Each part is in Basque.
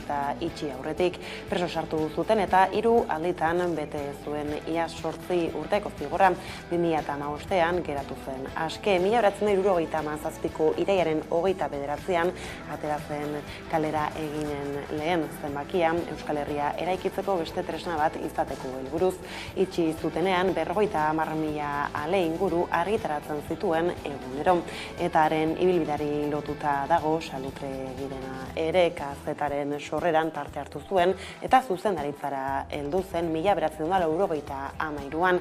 telebista itxi aurretik. Preso sartu zuten eta 3 alditan bete zuen ia 8 urteko zigorra 2015ean geratu zen. Aske 1977ko irailaren 29ean atera zen kalera eginen lehen zenbakia Euskal Herria eraikitzeko beste tresna bat izateko helburuz. Itxi zutenean 50.000 ale inguru argitaratzen zituen egunero. Eta haren ibilbideari lotuta dago Salutregirena ere kazetaren sorreran parte hartu zuen eta zuzendaritzara heldu zen 1993an.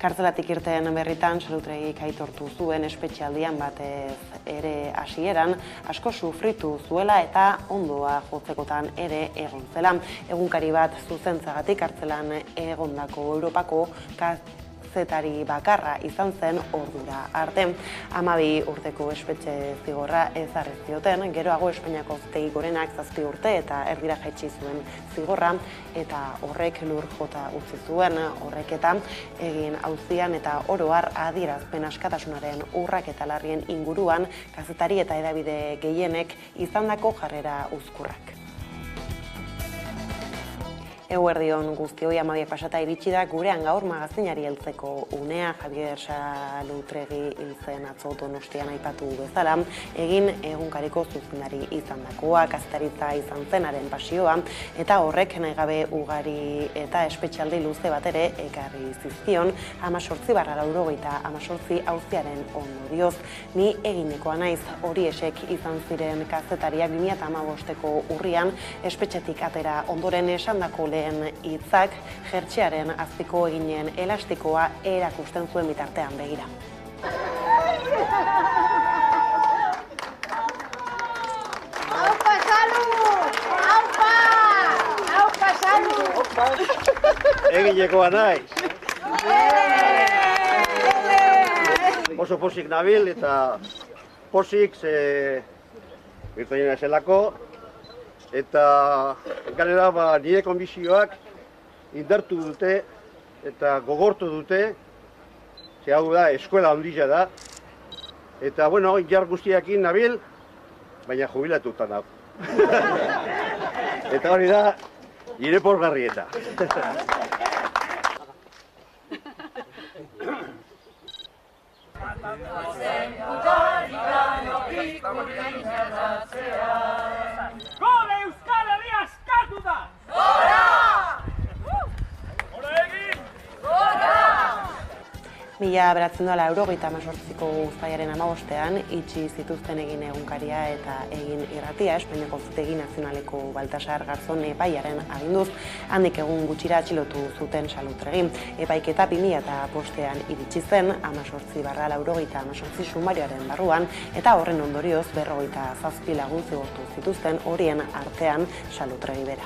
Kartzelatik irten berritan Salutregik aitortu zuen espetxealdian batez ere hasieran asko sufritu zuela eta ondoa jotzekotan ere egon zela. Egunkari bat zuzentzagatik kartzelan egondako Europako kazetari bakarra izan zen ordura arte. 12 urteko espetxe zigorra ezarri zioten, geroago Espainiako Auzitegi Gorenak 7 urte eta erdira jaitsi zuen zigorra eta horrek lur jota utzi zuen. Horrek eta egin auzian eta oro har adierazpen askatasunaren urraketa larrien inguruan kazetari eta hedabide gehienek izandako jarrera uzkurrak. Eguerdion guztioi 12 pasata iritsi da gurean gaur magazinari heltzeko unea. Javier Salutregi hil zen atzo Donostian aipatu bezala, egin egunkariko zuzendari izandakoa, kazetaritza izan zenaren pasioa, eta horrek nahi gabe ugari eta espetxealdi luze bat ere ekarri zizkion 18/88 auziaren ondorioz. Ni eginekoa naiz, horiexek izan ziren kazetariak 2015ko urrian espetxetik atera ondoren esandako lehen hitzak jertxearen azpiko eginen elastikoa erakusten zuen bitartean begira. Aupa, Salu! Aupa! Aupa, Salu! Eginekoa naiz. Oso pozik nabil eta pozik birtoiena eselako. Eta ganera nire konbizioak indartu dute eta gogortu dute, ze hau da, eskola handia da. Eta, bueno, jar guztiakin nabil, baina jubilatuta nago. Eta hori da, nire pozgarrieta. Gora Euskal Herria askatu da! Gora! Gora egin! Gora! 1988ko uztailaren 15ean itxi zituzten egin egunkaria eta egin irratia Espainiako Auzitegi Nazionaleko Baltasar Garzón epaiaren aginduz, handik egun gutxira atxilotu zuten Salutregi. Epaiketa 2005ean iritsi zen 18/88 sumarioaren barruan eta horren ondorioz 57 lagun zigortu zituzten, horien artean Salutregi bera.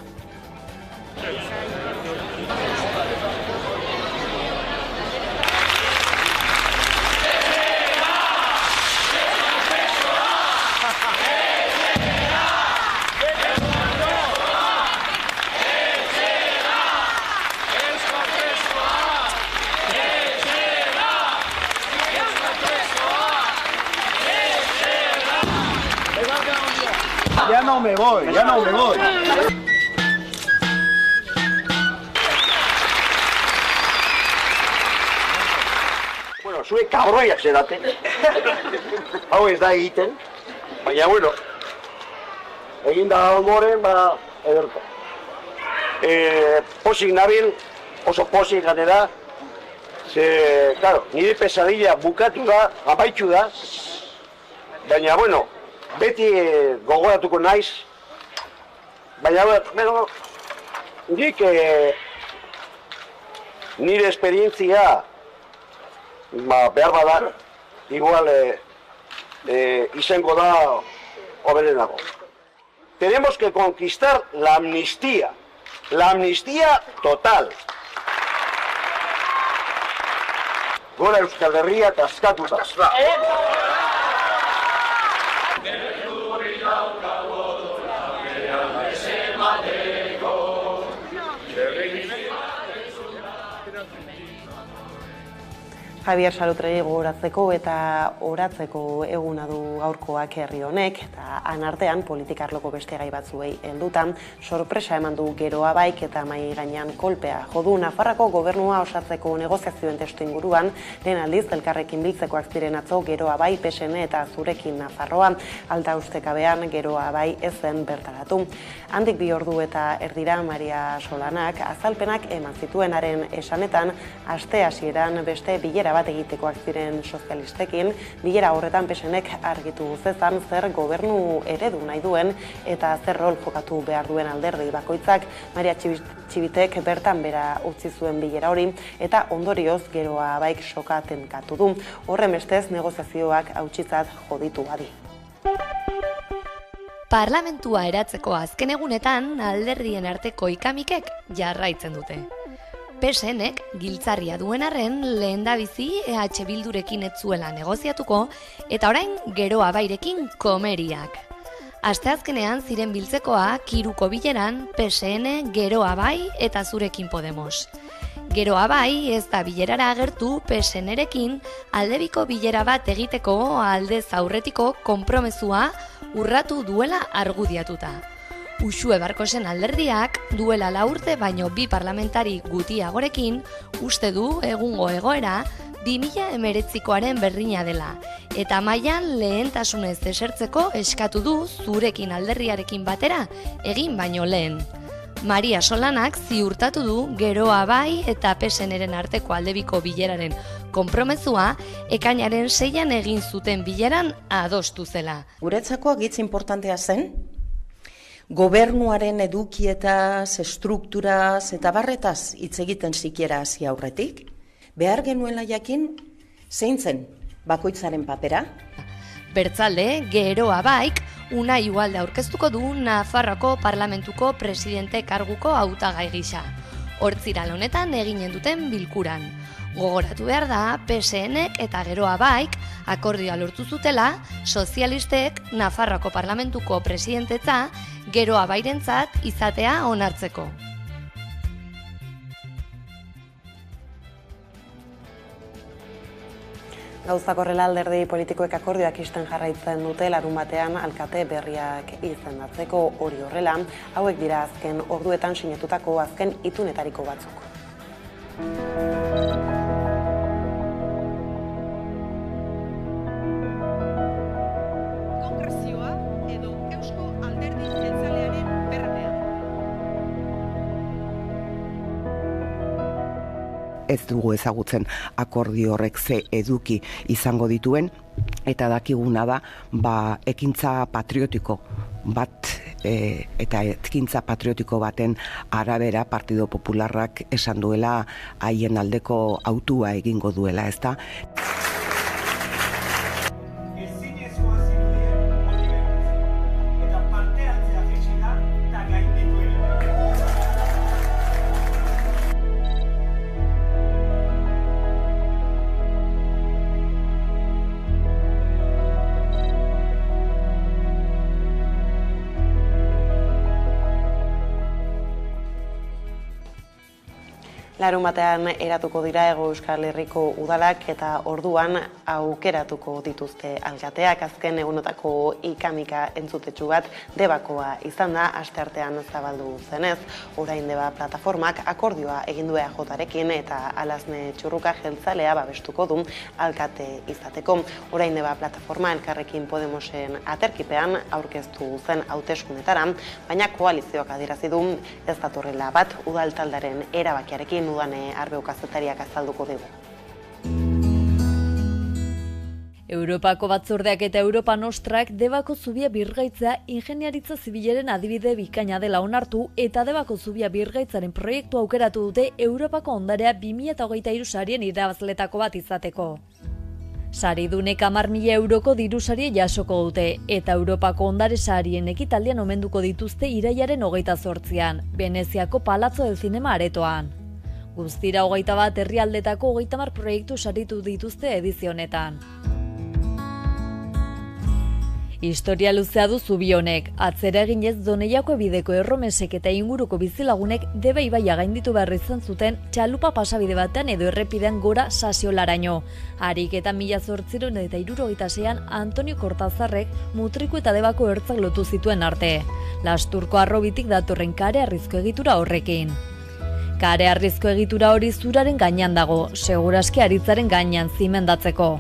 Ya no me voy. Bueno, zuek kabroiak zerate. Hau ez da egiten, baina, bueno, egin da ondoren, ederto. Pozik nabil, oso pozik ganera, ze, claro, nire pesadilla bukatu da, amaitu da, baina, bueno, beti gogoratuko naiz, baina, bueno, nik nire esperientzia behar bada, igual izango da hoberenago. Tenemos que conquistar la amnistía total. Gora Euskal Herria eta askatuta. Javier Salutregi gogoratzeko eta oratzeko eguna du gaurkoak herri honek, eta han artean politikarloko beste gai batzuei heldutan, sorpresa eman du Geroa Baik eta mai gainean kolpea jodu Nafarroako gobernua osatzeko negoziazioen testu inguruan, lehen aldiz elkarrekin biltzekoak ziren atzo Geroa Bai, PSN eta Zurekin Nafarroa, alta ustekabean Geroa Bai ez zen bertaratu. Handik 2 ordu eta erdira Maria Solanak azalpenak eman zituenaren esanetan, aste hasieran beste bilera bat egitekoak ziren sozialistekin, bilera horretan PSNek argitu zezan zer gobernu eredu nahi duen eta zer rol jokatu behar duen alderdi bakoitzak. Maria Txibitek bertan bera utzi zuen bilera hori eta ondorioz Geroa Baik soka tenkatu du. Horren bestez negoziazioak hautsitzat joditu adi. Parlamentua eratzeko azken egunetan alderdien arteko ikamikek jarraitzen dute. PSNek giltzarria duen arren lehendabizi EH Bildurekin ez zuela negoziatuko eta orain Geroa Bairekin komeriak. Asteazkenean ziren biltzekoak 3ko bileran PSN, Geroa Bai eta Zurekin Podemos. Geroa Bai ez da bilerara agertu PSNerekin aldebiko bilera bat egiteko aldez aurretiko konpromezua urratu duela argudiatuta. Uxue Barkosen alderdiak duela 4 urte baino 2 parlamentari gutiagorekin uste du egungo egoera 2019koaren berdina dela eta mailan lehentasunez desertzeko eskatu du Zurekin alderdiarekin batera egin baino lehen. Maria Solanak ziurtatu du Geroa Bai eta PSNren arteko aldebiko bileraren konpromezua ekainaren 6an egin zuten bileran adostu zela. Guretzako gitz importantea zen, gobernuaren edukietaz, estrukturaz eta barretaz hitz egiten sikiera hasi aurretik, behar genuela jakin zein zen bakoitzaren papera. Bertzalde, Geroa Baik Unai Ugalde aurkeztuko du Nafarroako Parlamentuko presidente karguko hautagai gisa. Hortziral honetan eginen duten bilkuran. Gogoratu behar da, PSNek eta Geroa Baik akordioa lortu zutela, sozialistek Nafarroako Parlamentuko presidentetza Geroa Bairentzat izatea onartzeko. Gauzak horrela alderdi politikoek akordioak isten jarraitzen dute larunbatean alkate berriak izendatzeko. Hori horrela, hauek dira azken orduetan sinatutako azken itunetariko batzuk. Konkrezioa edo Eusko Alderdi Jeltzalearen bermea. Ez dugu ezagutzen akordio horrek ze eduki izango dituen, eta dakiguna da ekintza patriotiko bat eta ekintza patriotiko baten arabera Partido Popularrak esan duela haien aldeko autua egingo duela, ezta? Ezinezkoa zirudien hori berutzen, eta parte hartzea jetsi da eta gainditu egin. Larunbatean eratuko dira Hego Euskal Herriko udalak eta orduan aukeratuko dituzte alkateak. Azken egunotako ikamika entzutetsu bat debakoa izan da, asteartean zabaldu zenez. Orain Deba plataformak akordioa egin du EAJarekin eta Alasne Txurruka jeltzalea babestuko du alkate izateko. Orain Deba plataforma Elkarrekin Podemosen aterkipean aurkeztu zen hauteskunetara, baina koalizioak adierazi du ez datorrela bat udal taldearen erabakiarekin. Udane Arbeu kazetariak azalduko dugu. Europako batzordeak eta Europa Nostrak Debako zubia birgaitza ingeniaritza zibilaren adibide bikaina dela onartu eta Debako zubia birgaitzaren proiektu aukeratu dute Europako ondarea 2023 sarien irabazletako bat izateko. Saridunek 10.000 euroko dirusarie jasoko dute eta Europako ondare sarien ekitaldian omenduko dituzte irailaren 28an, Veneziako Palazzo del Cinema aretoan. Guztira 21 herrialdetako 30 proiektu saritu dituzte edizio honetan. Historia luzea du zubi honek, atzera eginez Doneiako bideko erromesek eta inguruko bizilagunek Deba ibaia gainditu behar izan zuten txalupa pasabide batean edo errepidean gora Sasiolaraino. Harik eta 1876an Antonio Kortazarrek Mutriku eta Debako ertzak lotu zituen arte. Lasturko Harrobitik datorren kareharrizko egitura horrekin. Kareharrizko egitura hori zuraren gainean dago, seguraski aritzaren gainean zimendatzeko.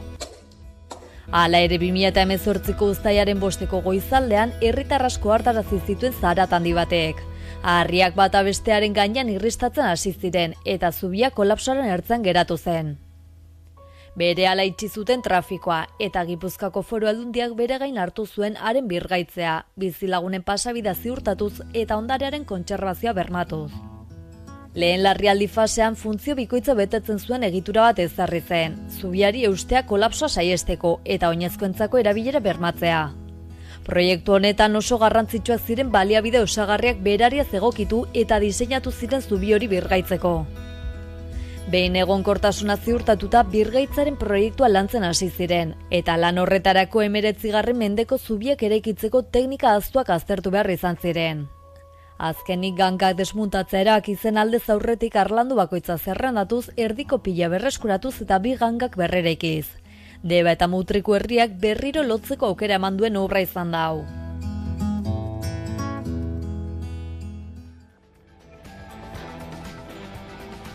Hala ere 2018ko uztailaren 5 goizaldean herritar asko hartarazi zituen zarat handi batek. Harriak bata bestearen gainean irristatzen hasi ziren eta zubia kolapsoaren ertzean geratu zen. Berehala itxi zuten trafikoa eta Gipuzkoako Foru Aldundiak bere gain hartu zuen haren birgaitzea, bizilagunen pasabidea ziurtatuz eta ondarearen kontserbazioa bermatuz. Lehen larrialdi fasean funtzio bikoitza betetzen zuen egitura bat ezarri zen, zubiari eustea kolapsoa saiesteko eta oinezkoentzako erabilera bermatzea. Proiektu honetan oso garrantzitsuak ziren baliabide osagarriak berariaz egokitu eta diseinatu ziren zubi hori birgaitzeko. Behin egonkortasuna ziurtatuta birgaitzaren proiektua lantzen hasi ziren, eta lan horretarako 19. mendeko zubiak eraikitzeko teknika ahaztuak aztertu behar izan ziren. Azkenik gangak desmuntatzea erabaki zen aldez aurretik harlandu bakoitza zerrendatuz erdiko pila berreskuratuz eta 2 gangak berrereikiz. Deba eta Mutriku herriak berriro lotzeko aukera eman duen obra izan da hau.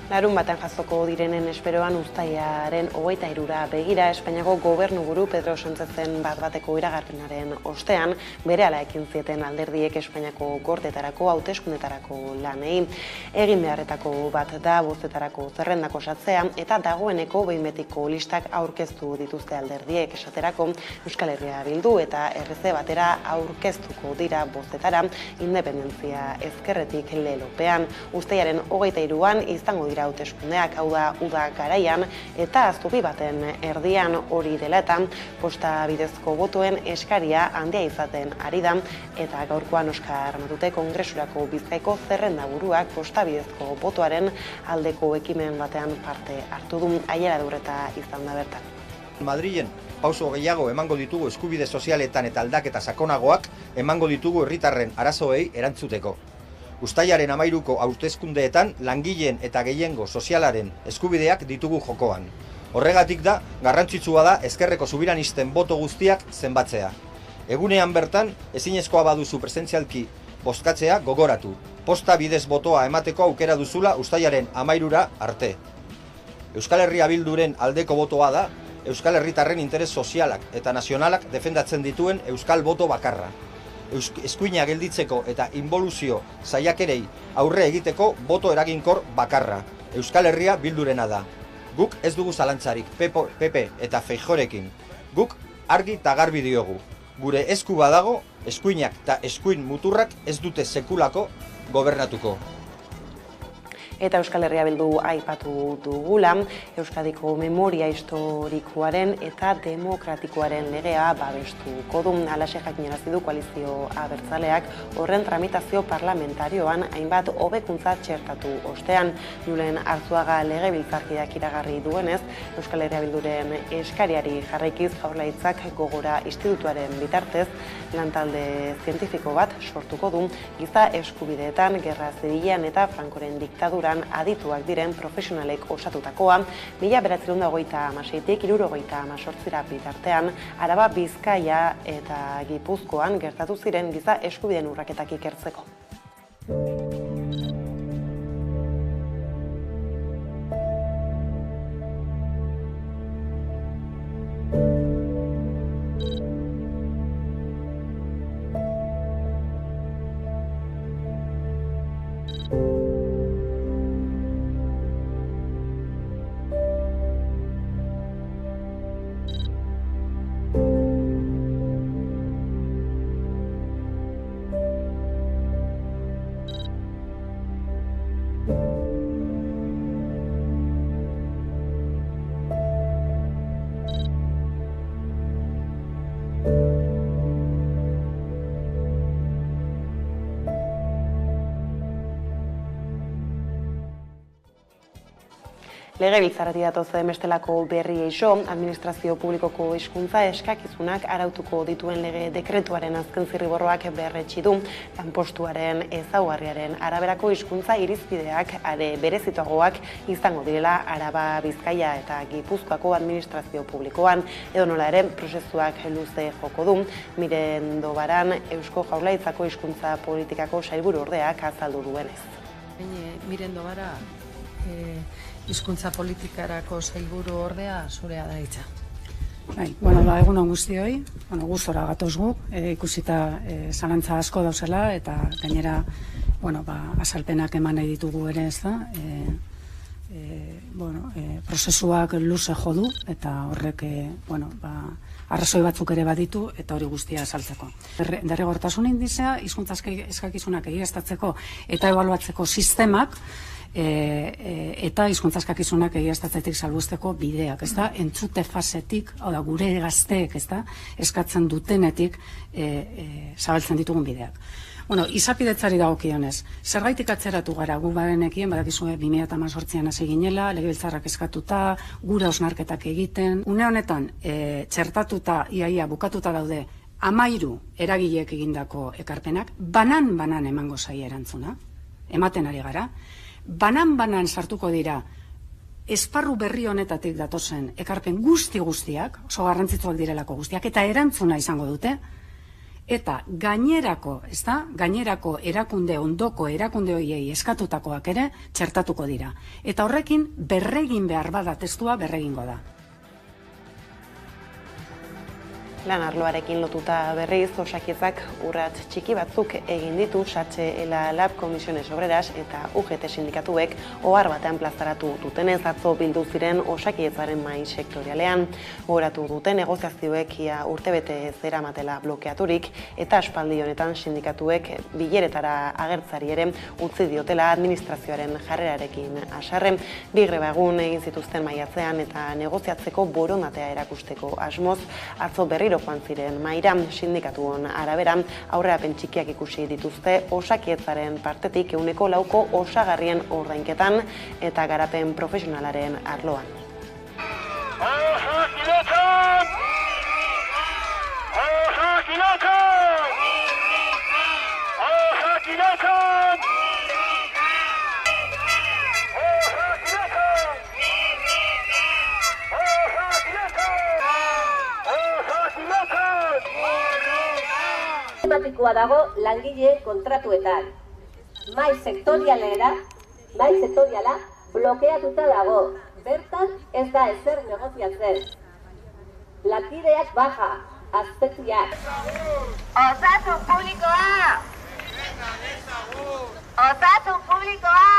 Larun batean jasoko direnen esperoan uztailaren 23ra begira Espainiako gobernuburu Pedro Sánchezen bat-bateko iragarpenaren ostean berehala ekin zieten alderdiek Espainiako gorteetarako hauteskundeetarako lanei. Egin beharretako bat da bozetarako zerrendak osatzea eta dagoeneko behin betiko listak aurkeztu dituzte alderdiek, esaterako Euskal Herria Bildu eta RC batera aurkeztuko dira bozetara independentzia ezkerretik lelopean. Uztailaren 23an izango dira hauteskundeak, hau da uda garaian eta zubi baten erdian, hori dela eta posta bidezko botoen eskaria handia izaten ari da eta gaurkoan Oskar Matute Kongresurako Bizkaiko zerrendaburuak posta bidezko botoaren aldeko ekimen batean parte hartu du. Aiara Durreta izan da bertan. Madrilen pauso gehiago emango ditugu eskubide sozialetan eta aldaketa sakonagoak emango ditugu herritarren arazoei erantzuteko. Uztailaren 13ko hauteskundeetan langileen eta gehiengo sozialaren eskubideak ditugu jokoan. Horregatik da, garrantzitsua da ezkerreko subiranisten boto guztiak zenbatzea. Egunean bertan, ezinezkoa baduzu presentzialki bozkatzea gogoratu. Posta bidez botoa emateko aukera duzula uztailaren 13ra arte. Euskal Herria Bilduren aldeko botoa da, Euskal Herritarren interes sozialak eta nazionalak defendatzen dituen euskal boto bakarra. Eskuina gelditzeko eta inboluzio saiakerei aurre egiteko boto eraginkor bakarra. Euskal Herria Bildurena da. Guk ez dugu zalantzarik PP eta Feijóorekin. Guk argi eta garbi diogu. Gure esku badago, eskuinak eta eskuin muturrak ez dute sekulako gobernatuko. Eta Euskal Herria Bildu aipatu dugula, Euskadiko memoria historikoaren eta demokratikoaren legea babestuko du. Halaxe jakinarazi du koalizio abertzaleak horren tramitazio parlamentarioan hainbat hobekuntza txertatu ostean. Julen Arzuaga legebiltzarkideak iragarri duenez, Euskal Herria Bilduren eskariari jarraikiz Jaurlaritzak Gogora institutuaren bitartez lantalde zientifiko bat sortuko du giza eskubideetan, gerra zibilean eta Frankoren diktadura adituak diren profesionalek osatutakoa, 1926tik 1978 bitartean Araba, Bizkaia eta Gipuzkoan gertatu ziren giza eskubideen urraketak ikertzeko. Legebiltzarrati datozen bestelako berri eixo, administrazio publikoko hizkuntza eskakizunak arautuko dituen lege dekretuaren azken zirriborroak berretsi du, lanpostuaren ezaugarriaren araberako hizkuntza irizpideak are berezituagoak izango direla Araba, Bizkaia eta Gipuzkoako administrazio publikoan, edo nola ere prozesuak luze joko du. Miren Dobaran Eusko Jaurlaritzako hizkuntza politikako sailburu ordeak azaldu duenez. Miren Dobara hizkuntza politikarako sailburu ordea zurea da hitza. Egun on guztioi, gustora gatoz gu, ikusita zalantza asko dauzela eta gainera, azalpenak eman nahi ditugu ere, ez da, prozesuak luze jo du eta horrek, arrazoi batzuk ere baditu eta hori guztia azaltzeko. Derrigortasun indizea, hizkuntza eskakizunak egiaztatzeko eta ebaluatzeko sistemak eta hizkuntza eskakizunak egiaztatzetik salbuesteko bideak, ez da, entzute fasetik, gure gazteek, ez da, eskatzen dutenetik zabaltzen ditugun bideak. Izapidetzari dagokionez, zergaitik atzeratu gara, gu badenekien, badakizue 2018an hasi ginela, legebiltzarrak eskatuta, gure hausnarketak egiten. Une honetan, txertatuta, iaia bukatuta daude, 13 eragileek egindako ekarpenak, banan emango zaie erantzuna, ematen ari gara, banan sartuko dira, esparru berri honetatik datozen ekarpen guztiak, oso garrantzitsuak direlako guztiak, eta erantzuna izango dute, eta gainerako erakunde, ondoko erakunde horiei eskatutakoak ere txertatuko dira. Eta horrekin berregin behar bada testua berregingo da. Lan arloarekin lotuta berriz, Osakidetzak urrats txiki batzuk egin ditu Satxe-Ela Lab Komisiones Obreras eta UGT sindikatuek ohar batean plazaratu dutenez atzo bildu ziren Osakidetzaren mahai sektorialean. Gogoratu dute negoziazioek ia urtebete zeramatela blokeaturik eta aspaldi honetan sindikatuek bileretara agertzari ere utzi diotela administrazioaren jarrerarekin haserre. Bi greba egun egin zituzten maiatzean eta negoziatzeko borondatea erakusteko asmoz, atzo berriro joan ziren mahaira, sindikatuon arabera aurrerapen txikiak ikusi dituzte Osakietzaren partetik 4% osagarrien ordainketan eta garapen profesionalaren arloan. Sistematikoa dago langile kontratuetan. Mahai sektoriala blokeatuta dago. Bertan ez da ezer negoziatzen. Lankideak baja, azpeziak. Osasun publikoa! Osasun publikoa!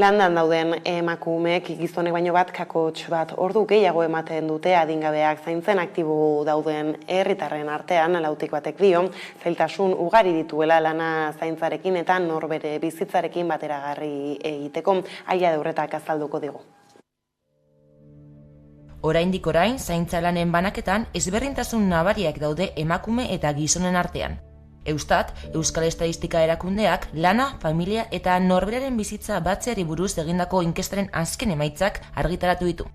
Landan dauden emakumeek gizonek baino bat kakotx bat ordu gehiago ematen dute adingabeak zaintzen aktibo dauden herritarren artean, Lautik batek dio, zailtasun ugari dituela lana zaintzarekin eta norbere bizitzarekin bateragarri egiteko. Aia Deurretak azalduko digu. Oraindik orain, zaintza lanen banaketan ezberdintasun nabariak daude emakume eta gizonen artean. Eustat, Euskal Estatistika erakundeak, lana, familia eta norberaren bizitza batzeari buruz egindako inkestaren azken emaitzak argitaratu ditu.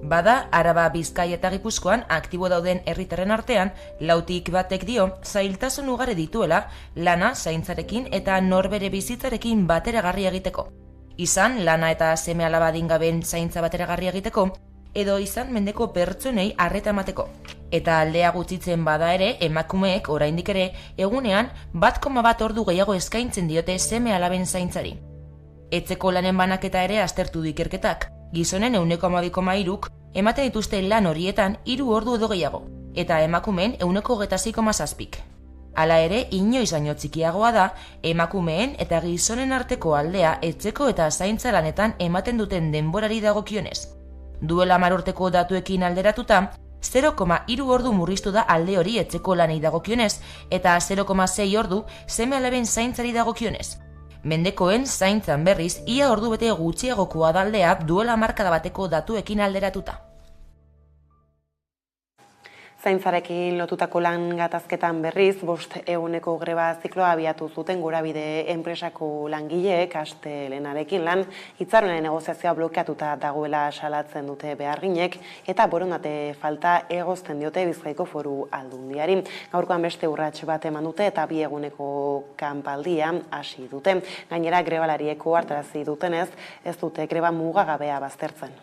Bada, Araba, Bizkaia eta Gipuzkoan aktibo dauden herritarren artean, Lautik batek dio, zailtasun ugari dituela, lana, zaintzarekin eta norbere bizitzarekin bateragarri egiteko. Izan, lana eta seme-alaba adingabeen zaintza bateragarri egiteko, edo izan mendeko pertsonei arreta emateko. Eta aldea gutxitzen bada ere, emakumeek oraindik ere egunean 1,1 ordu gehiago eskaintzen diote seme-alaben zaintzari. Etzeko lanen banaketa ere aztertu du ikerketak. Gizonen 12,3 ematen dituzte lan horietan 3 ordu edo gehiago, eta emakumeen 26,7. Hala ere, inoiz baino txikiagoa da, emakumeen eta gizonen arteko aldea etzeko eta zaintza lanetan ematen duten denborari dagokionez. Duela 10 urteko datuekin alderatuta, 0,3 ordu murriztu da alde hori etzeko lanei dagokionez eta 0,6 ordu seme-alaben zaintzari dagokionez. Mendekoen zaintzan berriz ia ordu bete gutxiagokoa da aldea duela 10 bateko datuekin alderatuta. Zaintzarekin lotutako lan gatazketan berriz, 5 eguneko greba zikloa abiatu zuten Gorabide enpresako langileek astelehenarekin lan hitzarmenen negoziazioa blokeatuta dagoela salatzen dute beharginek eta borondate falta egozten diote Bizkaiko Foru Aldundiari. Gaurkoan beste urrats bat eman dute eta 2 eguneko kanpaldia hasi dute. Gainera grebalariek ohartarazi dutenez, ez dute greba mugagabea baztertzen.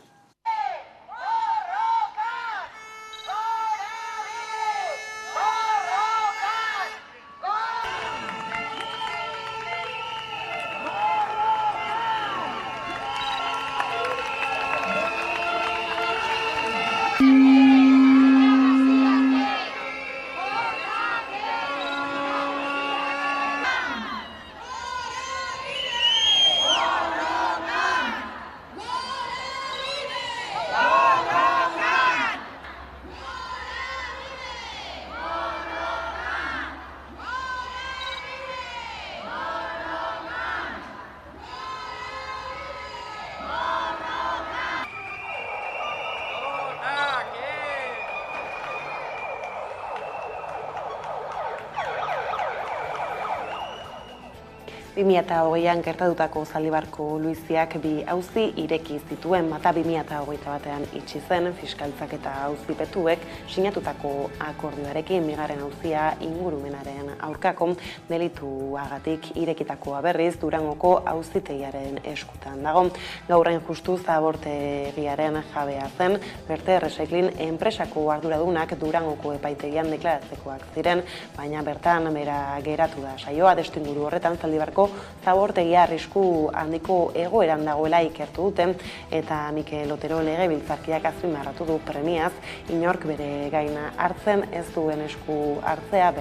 Eta 2020an gertatutako Zaldibarko Luiziak 2 auzi ireki zituen, bata 2021an itxi zen fiskaltzak eta auzipetuek sinatutako akordioarekin, bigarren auzia ingurumenaren aurkako delituagatik irekitakoa berriz Durangoko auzitegiaren eskutan dago. Gaurren justu zabortegiaren jabea zen, Berte Recycling enpresako arduradunak Durangoko epaitegian deklaratzekoak ziren, baina bertan bera geratu da saioa. Testuinguru horretan Zaldibarko zabortegia arrisku handiko egoeran dagoela ikertu duten eta Mikel Otero legebiltzarkideak azpimarratu du premiaz inork bere gaina hartzen ez duen esku hartzea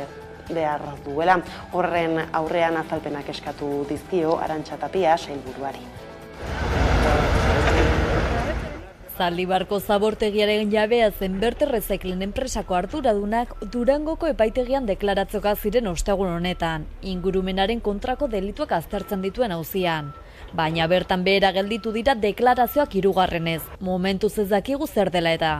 behar duela. Horren aurrean azalpenak eskatu dizkio Arantxa Tapia sailburuari. Zaldibarko zabortegiaren jabea zen Berte Recycling enpresako arduradunak Durangoko epaitegian deklaratzoka ziren ostegun honetan, ingurumenaren kontrako delituak aztertzen dituen auzian. Baina bertan behera gelditu dira deklarazioak 3. momentuz ez dakigu zer dela eta.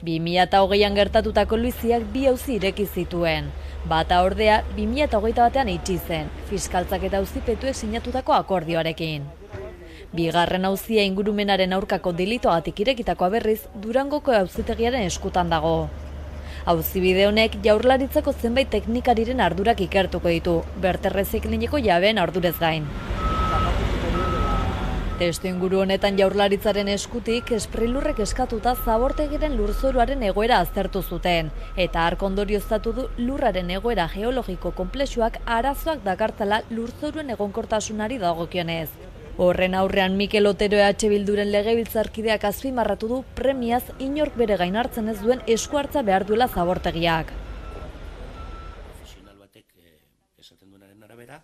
2020an gertatutako Luiziak 2 auzi ireki zituen. Bata ordea 2021an itxi zen, fiskaltzak eta auzipetuek sinatutako akordioarekin. Bigarren auzia ingurumenaren aurkako delituagatik irekitakoa berriz Durangoko auzitegiaren eskutan dago. Auzibide honek Jaurlaritzako zenbait teknikariren ardurak ikertuko ditu, Berte Recyclingeko jabeen ardurez gain. Testuinguru honetan Jaurlaritzaren eskutik Sprilurrek eskatuta zabortegiren lurzoruaren egoera aztertu zuten, eta hark ondorioztatu du lurraren egoera geologiko konplexuak arazoak dakartzala lurzoruen egonkortasunari dagokionez. Horren aurrean Mikel Otero Bilduren legebiltzarkideak azpimarratu du premiaz inork bere gain hartzen ez duen esku hartza behar duela zabortegiak. Profesional batek esaten duenaren arabera,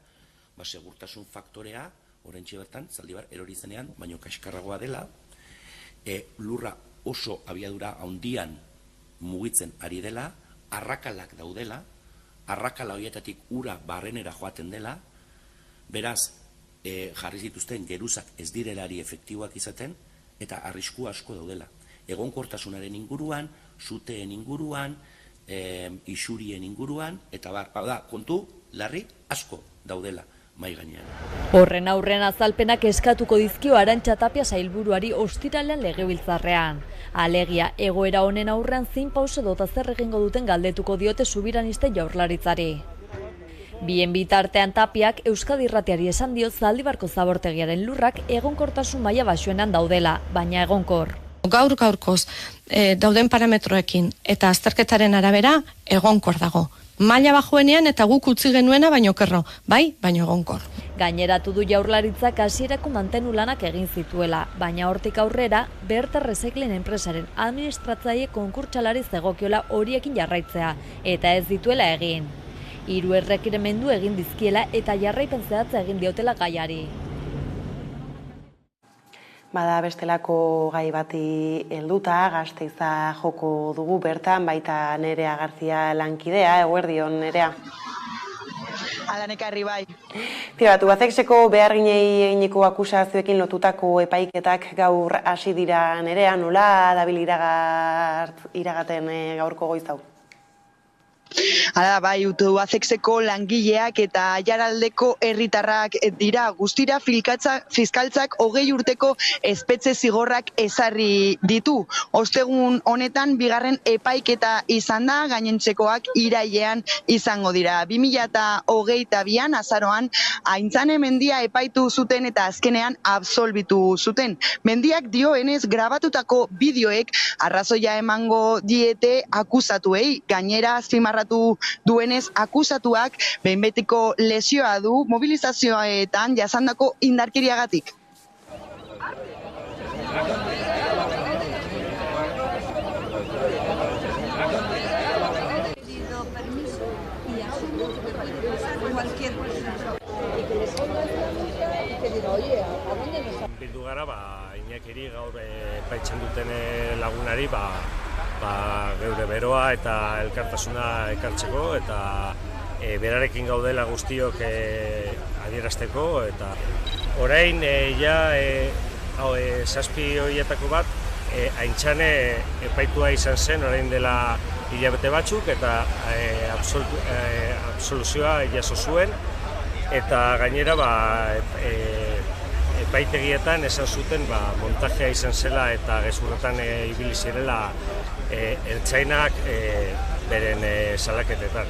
segurtasun faktorea, oraintxe bertan, Zaldibar erori zenean, baino kaskarragoa dela, lurra oso abiadura handian mugitzen ari dela, arrakalak daudela, arrakala horietatik ura barrenera joaten dela, beraz, jarri zituzten geruzak ez direlari efektiboak izaten eta arrisku asko daudela. Egonkortasunaren inguruan, suteen inguruan, isurien inguruan, eta kontu larri asko daudela mai gainean. Horren aurrean azalpenak eskatuko dizkio Arantxa Tapia sailburuari ostiralean legebiltzarrean. Alegia, egoera honen aurrean zein pause dota zer egingo duten galdetuko diote Subiraniste Jaurlaritzari. Bien bitartean Tapiak Euskadi Irratiari esan dio Zaldibarko zabortegiaren lurrak egonkortasun maila baxuenan daudela, baina egonkor. Gaurkoz dauden parametroekin eta azterketaren arabera egonkor dago. Maila baxuenean eta guk utzi genuena baino kerro, bai, baino egonkor. Gaineratu du Jaurlaritzak hasierako mantenu lanak egin zituela, baina hortik aurrera Berte Recycling enpresaren administratzaile konkurtsalari zegokiola horiekin jarraitzea eta ez dituela egin. 3 errekiremendu egin dizkiela eta jarraipen zehatza egin diotela gaiari. Bada bestelako gai bati helduta, Gasteiza joko dugu bertan, baita Nerea Garzia lankidea, eguerdion Nerea. alanekarri bai. Tira, Tubacexeko beharginei eginiko akusazioekin lotutako epaiketak gaur hasi dira Nerea, nola dabil iragaten gaurko goiz hau? Hala, bai, Tubacexeko langileak eta Aiaraldeko herritarrak dira guztira fiskaltzak 20 urteko espetxe zigorrak ezarri ditu. Ostegun honetan bigarren epaiketa izan da, gainentzekoak irailean izango dira. 2022an azaroan Aintzane Mendia epaitu zuten eta azkenean absolbitu zuten. Mendiak dioenez grabatutako bideoek arrazoia emango diete akusatuei, gainera azpimarratu duenez akusatuak behin betiko lesioa du mobilizazioetan jasandako indarkeriagatik. Bildu gara, Iñakiri gaur epaitzen duten lagunari, geure beroa eta elkartasuna ekartzeko eta berarekin gaudela guztiok adierazteko eta orain zazpi horietako bat Aintzane epaitua izan zen orain dela hilabete batzuk eta absoluzioa jaso zuen eta gainera epaitegietan esan zuten montajea izan zela eta gezurretan ibili zirela ertzainak beren salaketetan.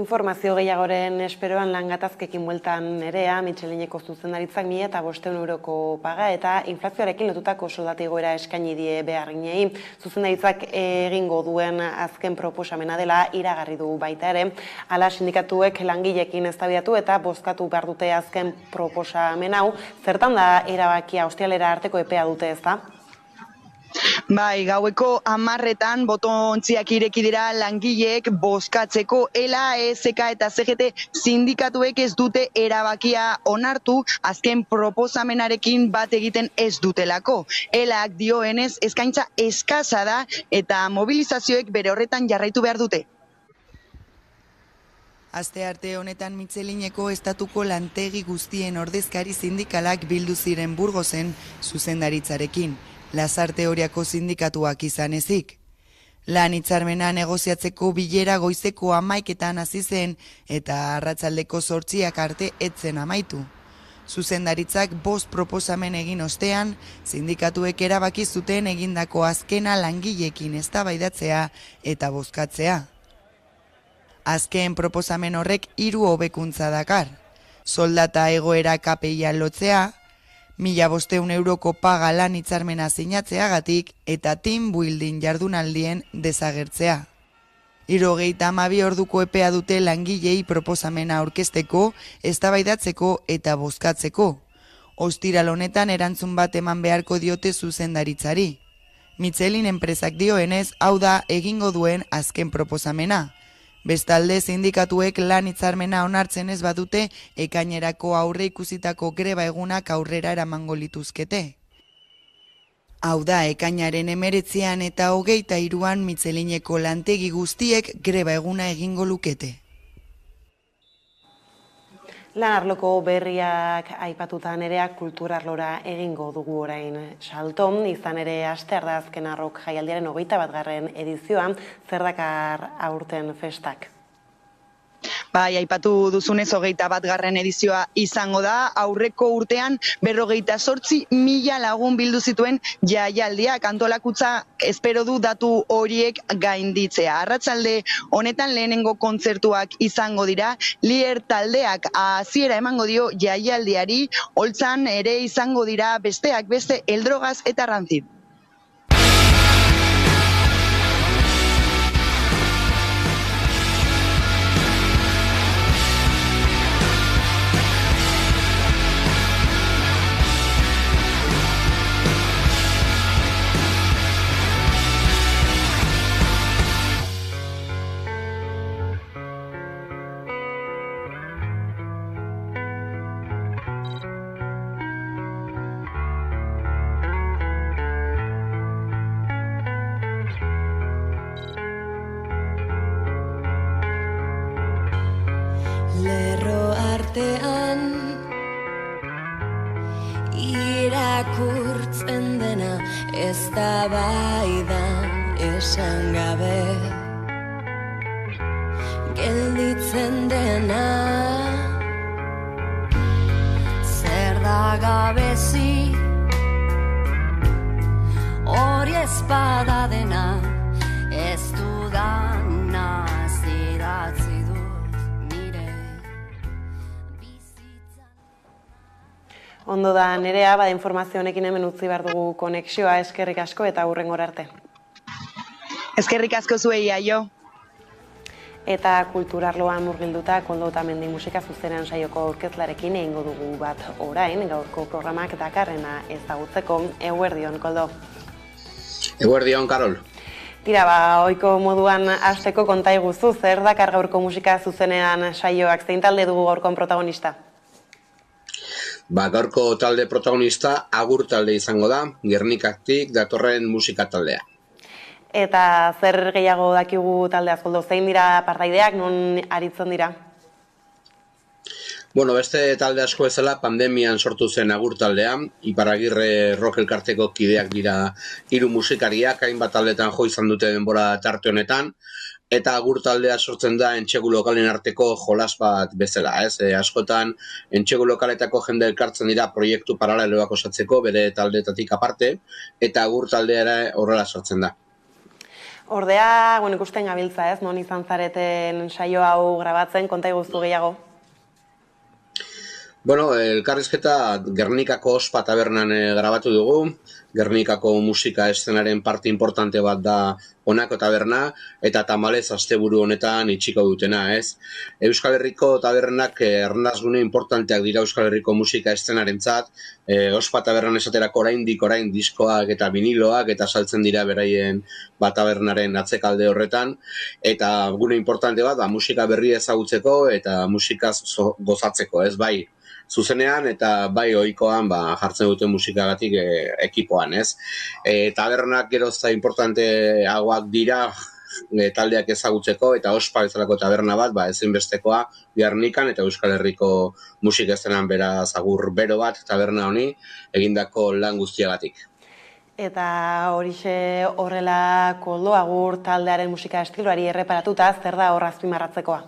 Informazio gehiagoren esperoan lan gatazkekin bueltan Nerea, Mitxelineko zuzendaritzak 1.500 euroko paga eta inflazioarekin lotutako soldata igoera eskaini die beharginei. Zuzendaritzak egingo duen azken proposamena dela iragarri du baita ere. Hala sindikatuek langileekin eztabaidatu eta bozkatu behar dute azken proposamen hau. Zertan da erabakia ostiralera arteko epea dute, ezta? Bai, gaueko 10etan botontziak ireki dira langileek bozkatzeko. ELA, ESK eta CGT sindikatuek ez dute erabakia onartu azken proposamenarekin bat egiten ez dutelako. ELAk dioenez eskaintza eskasa da eta mobilizazioek bere horretan jarraitu behar dute. Astearte honetan Mitxelineko estatuko lantegi guztien ordezkari sindikalak bildu ziren Burgosen zuzendaritzarekin. Lasarte Oriako sindikatuak izan ezik. Lan hitzarmena negoziatzeko bilera goizeko 11etan hasi zen eta arratsaldeko 8 arte etzen amaitu. Zuzendaritzak 5 proposamen egin ostean, sindikatuek erabaki zuten egindako azkena langileekin eztabaidatzea eta bozkatzea. Azken proposamen horrek 3 hobekuntza dakar. Soldata egoera KPIa lotzea, 1.500 euroko paga lan hitzarmena sinatzeagatik eta team building jardunaldien desagertzea. 72 orduko epea dute langilei proposamena aurkezteko, eztabaidatzeko eta bozkatzeko. Ostiral honetan erantzun bat eman beharko diote zuzendaritzari. Michelin enpresak dioenez, hau da egingo duen azken proposamena. Bestalde sindikatuek lan hitzarmena onartzen ez badute ekainerako aurre ikusitako greba egunak aurrera eramango lituzkete. Hau da ekainaren 19 eta 23an Mitxelineko lantegi guztiek greba eguna egingo lukete. Lan arloko berriak aipatuta Nereak kulturarlora egingo dugu orain salto. Izan ere astear da azken arrok jaialdiaren 21. edizioan, zer dakar aurten festak? Bai, aipatu duzunez 21. edizioa izango da, aurreko urtean 58.000 lagun bildu zituen jaialdiak, antolakutza espero du datu horiek gainditzea. Arratsalde honetan lehenengo kontzertuak izango dira, Lier taldeak hasiera emango dio jaialdiari, holtzan ere izango dira besteak beste Eldrogaz eta Rancid. eztabaida esan gabe gelditzen dena zer da gabezi hori ezpada dena ez dudana zidatzi dut nire Ondo da, Nerea, bada informazio honekin hemen utzi behar dugu konexioa, eskerrik asko eta hurrengora arte. Eskerrik asko zuei, aio. Eta kulturarloan murgilduta Koldo Otamendi musika zuzenean saioko aurkezlarekin egingo dugu bat orain, gaurko programak dakarrena ezagutzeko. Eguerdion, Koldo. Eguerdion, Karol. Tira, ohiko moduan hasteko konta iguzu, zer dakar gaurko musika zuzenean saioak, zein talde dugu gaurkoan protagonista? Gaurko talde protagonista Agur talde izango da, Gernikatik datorren musika taldea. Eta zer gehiago dakigu taldeaz, Koldo, zein dira partaideak, non aritzen dira? Beste talde asko ezela pandemian sortu zen Agur taldea, Iparagirre rock elkarteko kideak dira 3 musikariak, hainbat taldetan jo izan dute denbora tarte honetan, eta Agur taldea sortzen da entsegu lokalen arteko jolas bat bezala, ez? Askotan entsegu lokaletako jende elkartzen dira proiektu paraleloak osatzeko bere taldetatik aparte, eta Agur taldea ere horrela sortzen da. Ordea, ikusten gabiltza, ez? Non izan zareten saio hau grabatzen, konta iguzu gehiago? Elkarrizketa Gernikako Ospa tabernan grabatu dugu. Gernikako musika eszenaren parte importante bat da honako taberna, eta tamalez asteburu honetan itxiko dutena, ez? Euskal Herriko tabernak arnasgune importanteak dira Euskal Herriko musika eszenarentzat. Ospa tabernan esaterako orain diskoak eta viniloak eta saltzen dira beraien tabernaren atzekalde horretan, eta gune importante bat musika berri ezagutzeko eta musikaz gozatzeko, ez? Bai zuzenean eta bai ohikoan jartzen duten musikagatik ekipoan, ez? Tabernak gerozta importanteagoak dira taldeak ezagutzeko, eta Ospa bezalako taberna bat ezinbestekoa Gernikan eta Euskal Herriko musika eszenan beraz Agur bero bat taberna honi egindako lan guztiagatik. Eta horixe horrela Koldo, Agur taldearen musika estiloari erreparatuta, zer da hor azpimarratzekoa?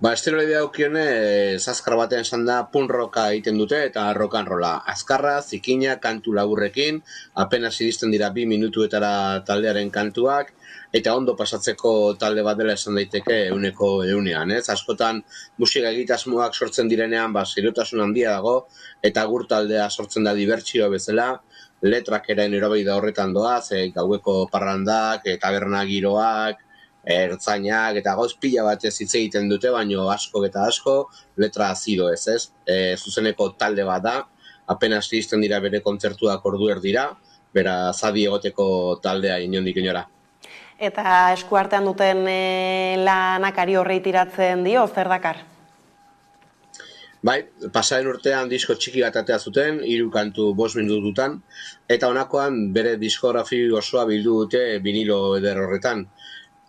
Estilori daukionez azkar batean esan da punk rocka egiten dute eta rock and rolla. Azkarra, zikina, kantu laburrekin, apenas iristen dira 2 minutuetara taldearen kantuak, eta ondo pasatzeko talde bat dela esan daiteke 100%, ez? Askotan musika egitasmoak sortzen direnean seriotasun handia dago, eta Agur taldea sortzen da dibertsio bezala, letrak eren erobei da horretan doaz, gaueko parrandak, taberna giroak, ertzainak eta gauz pila batez hitz egiten dute, baino asko eta asko letra azido ez, zuzeneko talde bat da, apenas iristen dira bere kontzertuak ordu erdira, bera zadi egoteko taldea inondik inora. Eta eskuartean duten lanakari horrei tiratzen dio, zer dakar? Pasaren urtean disko txiki bat atea zuten, 3 kantu 5 minututan, eta honakoan bere diskografi osoa bildu dute vinilo eder horretan.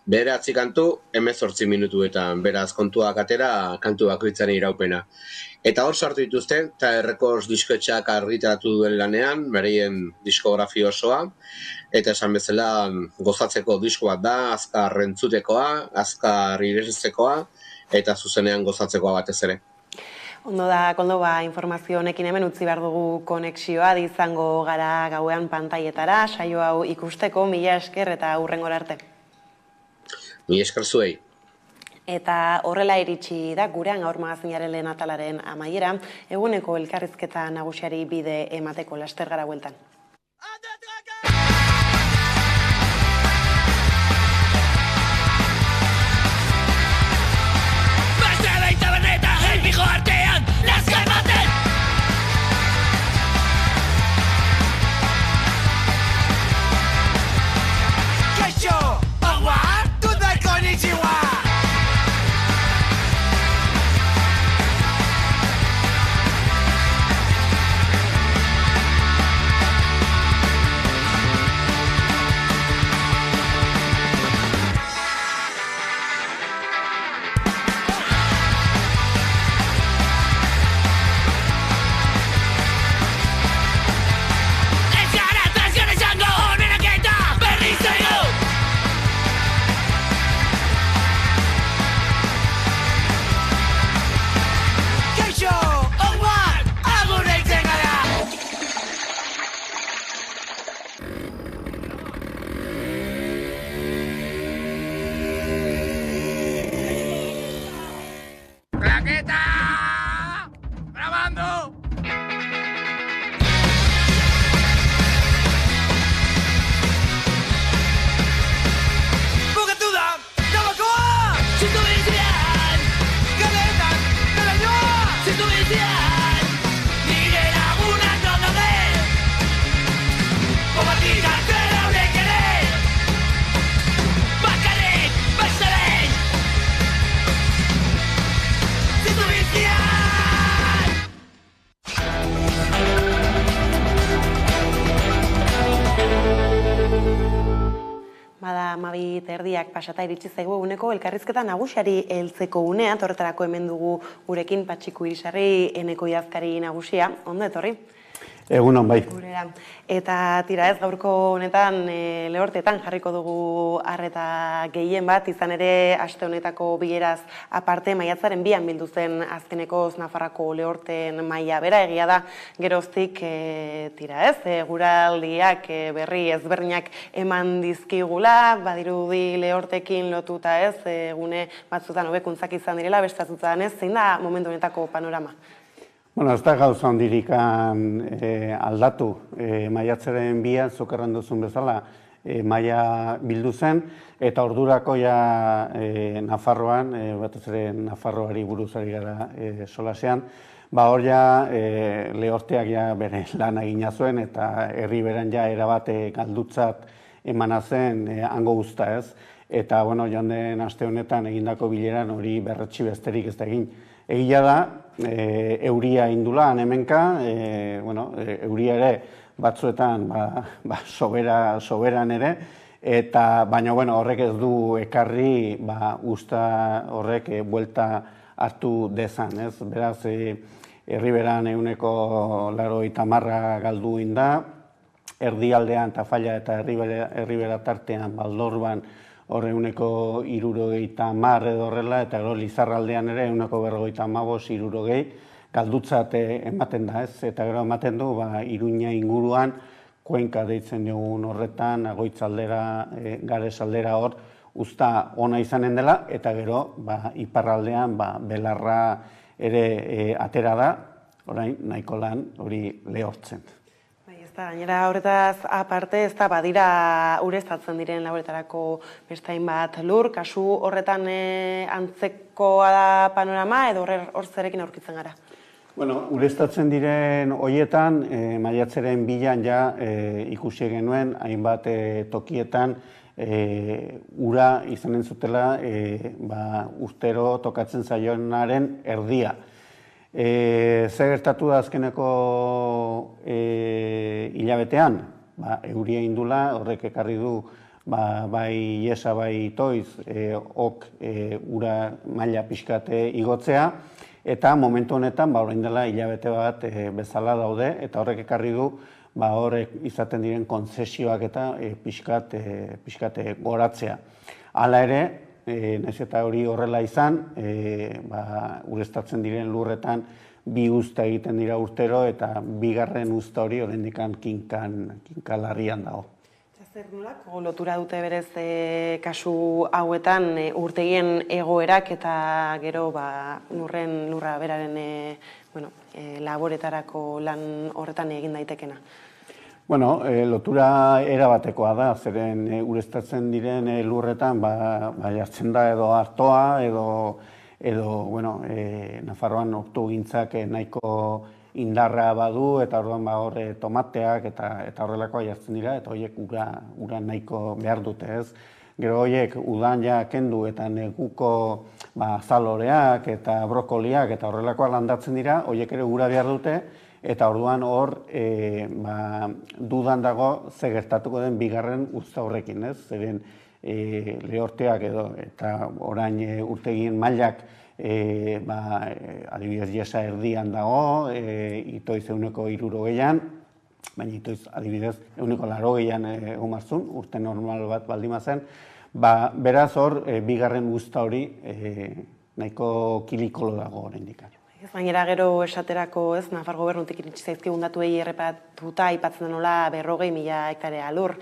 Bere kantu 18 minutuetan, beraz kontuak atera, kantu bakoitzaren iraupena. Eta hor sartu dituzte, eta Records diskoetxeak argitaratu duen lanean, bereien diskografi osoa, eta esan bezala gozatzeko disko bat da, azkar entzutekoa, azkar iresetzekoa, eta zuzenean gozatzekoa batez ere. Ondo da, Koldo, informazio honekin hemen utzi behar dugu konexioa, izango gara gauean pantailetara, saio hau ikusteko, mila esker eta hurrengora arte. Mila esker zuei. Eta horrela iritsi da gurean gaur magazinaren lehen atalaren amaiera, eguneko elkarrizketa nagusiari bide emateko laster gara bueltan. Bada 12:30 pasata iritsi zaigu eguneko elkarrizketa nagusiari heltzeko unea, horretarako hemen dugu gurekin Patxiku Irisarri, Eneko idazkari nagusia. Ondo etorri? Egunon bai. Gurera. Eta tira ez, gaurko honetan Lehortetan jarriko dugu arreta gehien bat, izan ere aste honetako bileraz aparte maiatzaren 2an bildu zen azkenekoz Nafarroako Lehorteen maila bera, egia da geroztik tira ez, guraldiak berri ezberdinak eman dizkigula, badirudi Lehortekin lotuta ez, gune batzutan hobekuntzak izan direla, bestatzutan ez, zein da momentu honetako panorama? Bueno, ez da gauza hondirikan aldatu. Maiatzaren 2an, zuk erran duzun bezala, maila bildu zen, eta ordurako ja Nafarroan, batez ere Nafarroari buruzari gara solasean, hor ja Lehorteak ja bere lan egina zuen, eta herriberan ja erabate galdutzat emana zen hango guzta ez. Eta, bueno, joan den aste honetan egindako bileran hori berretsi besterik ez da egin. Egia da, euria indula hemenka, euria ere batzuetan soberan ere, eta baina horrek ez du ekarri usta horrek buelta hartu dezan, ez? Beraz, herriberan 80% galdu inda, erdialdean Tafalla eta herribera tartean Baldorban hor 70% edo horrela, eta gero Lizarraldean ere 55-60 galdutzat ematen da, ez? Eta gero ematen du, Iruña inguruan, Kuenka deitzen dugun horretan, Agoitzaldera, Garesaldera hor, usta ona izanen dela, eta gero iparraldean belarra ere atera da, orain nahiko lan hori lehortzen. Gainera horretaz aparte ez da badira ureztatzen diren laboretarako bestain bat lur, kasu horretan antzekoa da panorama edo hor zerekin aurkitzen gara? Bueno, ureztatzen diren horietan, maiatzaren 2an ja ikusi genuen, hainbat tokietan ura izanen zutela urtero tokatzen zaionaren erdia. Zer gertatu da azkeneko hilabetean? Euria indula, horrek ekarri du bai Iesa, bai Toiz, ura maila pixkate igotzea, eta momentu honetan, orain dela hilabete bat bezala daude, eta horrek ekarri du horrek izaten diren kontzesioak eta pixkate goratzea. Hala ere, nahiz eta hori horrela izan, ureztatzen diren lurretan 2 uzta egiten dira urtero, eta 2. uzta hori oraindik kinkalarrian dago. Zer nolako lotura dute berez kasu hauetan urtegien egoerak eta gero lurra beraren laboretarako lan horretan egin daitekena? Bueno, lotura erabatekoa da, zeren ureztatzen diren lurretan jartzen da edo artoa, edo Nafarroan ortugintzak nahiko indarra badu, eta orduan hor tomateak eta horrelakoa jartzen dira, eta horiek ura nahiko behar dute, ez? Gero horiek udan ja kendu eta neguko zaloreak eta brokoliak eta horrelakoa landatzen dira, horiek ere ura behar dute, eta orduan hor dudan dago ze gertatuko den 2. uzta horrekin, ez? Zeren Lehorteak edo eta orain urtegien mailak adibidez Iesa erdian dago, Itoiz 60an, baina Itoiz adibidez 80an egon marzun, urte normal bat baldin mazen, beraz hor 2. uzta hori nahiko kilikolo dago oraindik. Gainera gero esaterako ez, Nafar gobernutik iritsi zaizkigun datuei errepatuta aipatzen denola 40.000 hektarea lur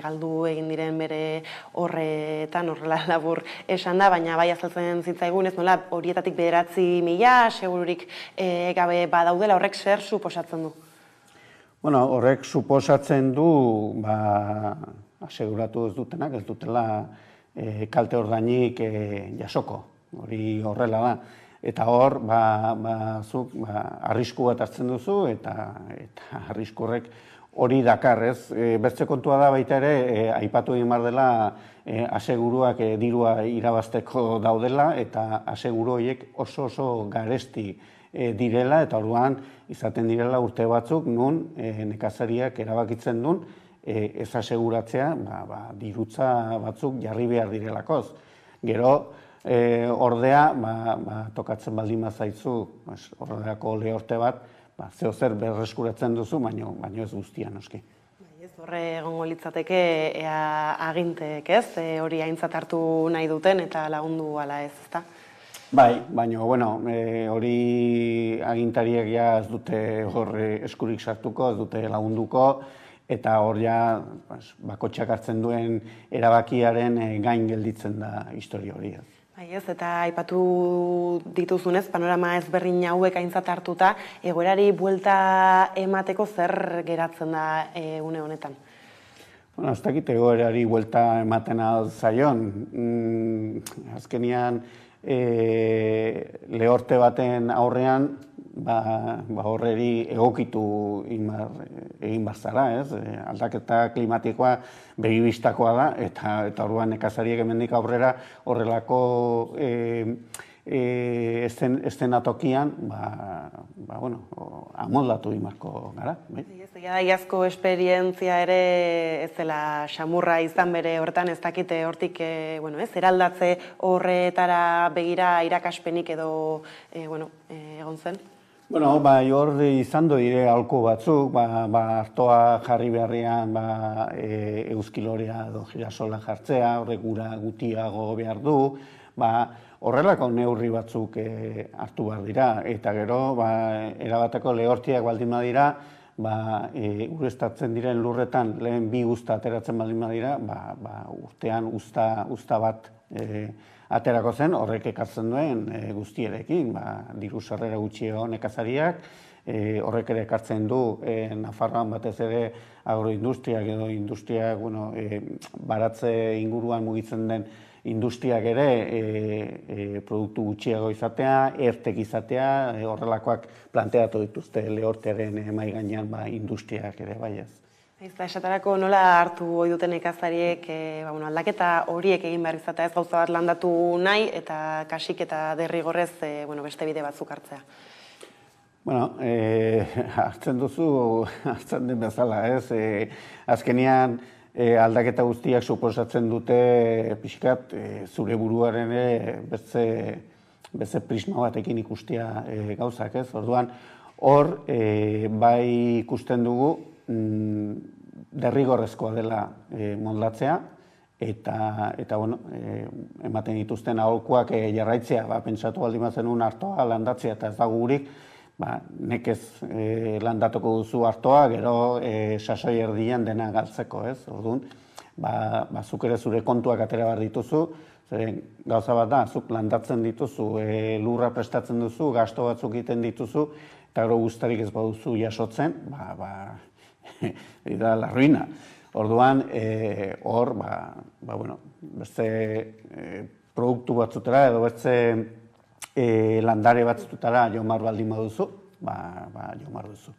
galdu egin diren bere horretan, horrela labur esan da, baina bai azaltzen zitzaigun ez nola horietatik 9.000 segururik gabe badaudela, horrek zer suposatzen du? Bueno, horrek suposatzen du aseguratu ez dutenak, ez dutela kalte ordainik jasoko, hori horrela da. Eta hor, zuk arrisku bat hartzen duzu, eta arrisku horrek hori dakar, ez? Bertze kontua da baita ere, aipatu egin behar dela, aseguruak dirua irabazteko daudela, eta aseguru horiek oso garesti direla, eta orduan izaten direla urte batzuk, nun nekazariak erabakitzen duen, ez aseguratzea, dirutza batzuk jarri behar direlakoz. Gero, ordea, tokatzen baldin bazaizu, ordeako lehorte bat, zeo zer berreskuratzen duzu, baino ez guztia noski. Horre egongo litzateke ea agintek ez, hori aintzat hartu nahi duten eta lagundu ala ez, ezta? Bai, baina, hori agintariek ja ez dute horre eskurik sartuko, ez dute lagunduko, eta hor ja bakotxak hartzen duen erabakiaren gain gelditzen da historia hori. Bai ez, eta aipatu dituzunez, panorama ezberdin hauek aintzat hartuta, egoerari buelta emateko zer geratzen da une honetan? Ez dakit egoerari buelta ematen zaion. Azkenian, lehorte baten aurrean, horreri egokitu egin barzara, ez? Aldaketa klimatikoa begibistakoa da, eta orduan nekazariek hemendik aurrera horrelako eszenatokian, amoldatu imarko gara. Iazko esperientzia ere ez dela xamurra izan bere horretan, ez dakite hortik eraldatze horretara begira irakaspenik edo egon zen? Hor izan dire aholku batzuk, artoa jarri beharrean euskilorea edo girasola jartzea, horrek gura gutiago behar du, horrelako neurri batzuk hartu behar dira, eta gero erabateko lehortiak baldin badira, ureztatzen diren lurretan lehen 2 uzta ateratzen baldin badira, urtean uzta bat aterako zen, horrek ekartzen duen guztierekin, diru sarrera gutxio nekazariak, horrek ere ekartzen du Nafarroan batez ere agroindustriak edo industriak baratze inguruan mugitzen den industriak ere produktu gutxiago izatea, ertek izatea, horrelakoak planteatu dituzte lehortearen mahai gainean industriak ere bai ez. Esatarako nola hartu ohi duten nekazariek aldaketa horiek egin behar izatea, ez gauza bat landatu nahi eta kasik eta derrigorrez beste bide batzuk hartzea? Hartzen duzu, hartzen den bezala, ez? Azkenean aldaketa guztiak suposatzen dute pixkat zure buruaren beste prisma batekin ikustea gauzak, ez? Orduan, hor bai ikusten dugu derrigorrezkoa dela moldatzea eta ematen dituzten aholkuak jarraitzea, pentsatu baldin bazenun artoa landatzea eta ez dago gurik, nekez landatuko duzu artoa, gero sasoi erdian dena galtzeko, ez? Orduan, zuk ere zure kontuak atera behar dituzu, gauza bat da, zuk landatzen dituzu, lurra prestatzen duzu, gasto batzuk egiten dituzu, eta gero guztarik ez baduzu jasotzen, da la ruina. Orduan, hor, beste produktu batzutara edo beste landare batzutara jomar baldin baduzu, jomar duzu.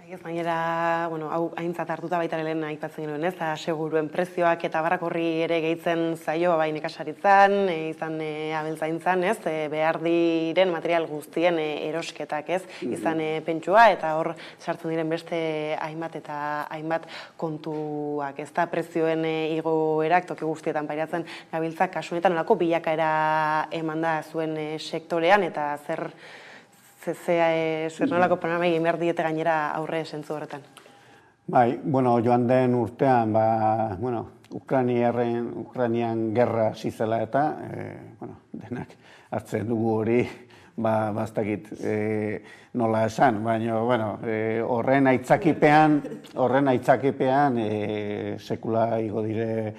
Gainera, hau aintzat hartuta baita lehen aipatzen genuen, ez? Seguruen prezioak eta barakorri ere gehitzen zaio, bai nekazaritzan, izan abeltzaintzan, ez? Behar diren material guztien erosketak, ez? Izan pentsua eta hor sartzen diren beste hainbat eta hainbat kontuak, ez da? Prezioen igoerak toki guztietan pairatzen gabiltzak, kasunetan nolako bilakaera eman da zuen sektorean eta zer nolako panorama egin behar diete gainera aurre zentzu horretan? Joan den urtean, Ukrainian gerra zizela eta, denak hartzen dugu hori, bastakit nola esan, baina, horren aitzakipean, sekula igo dire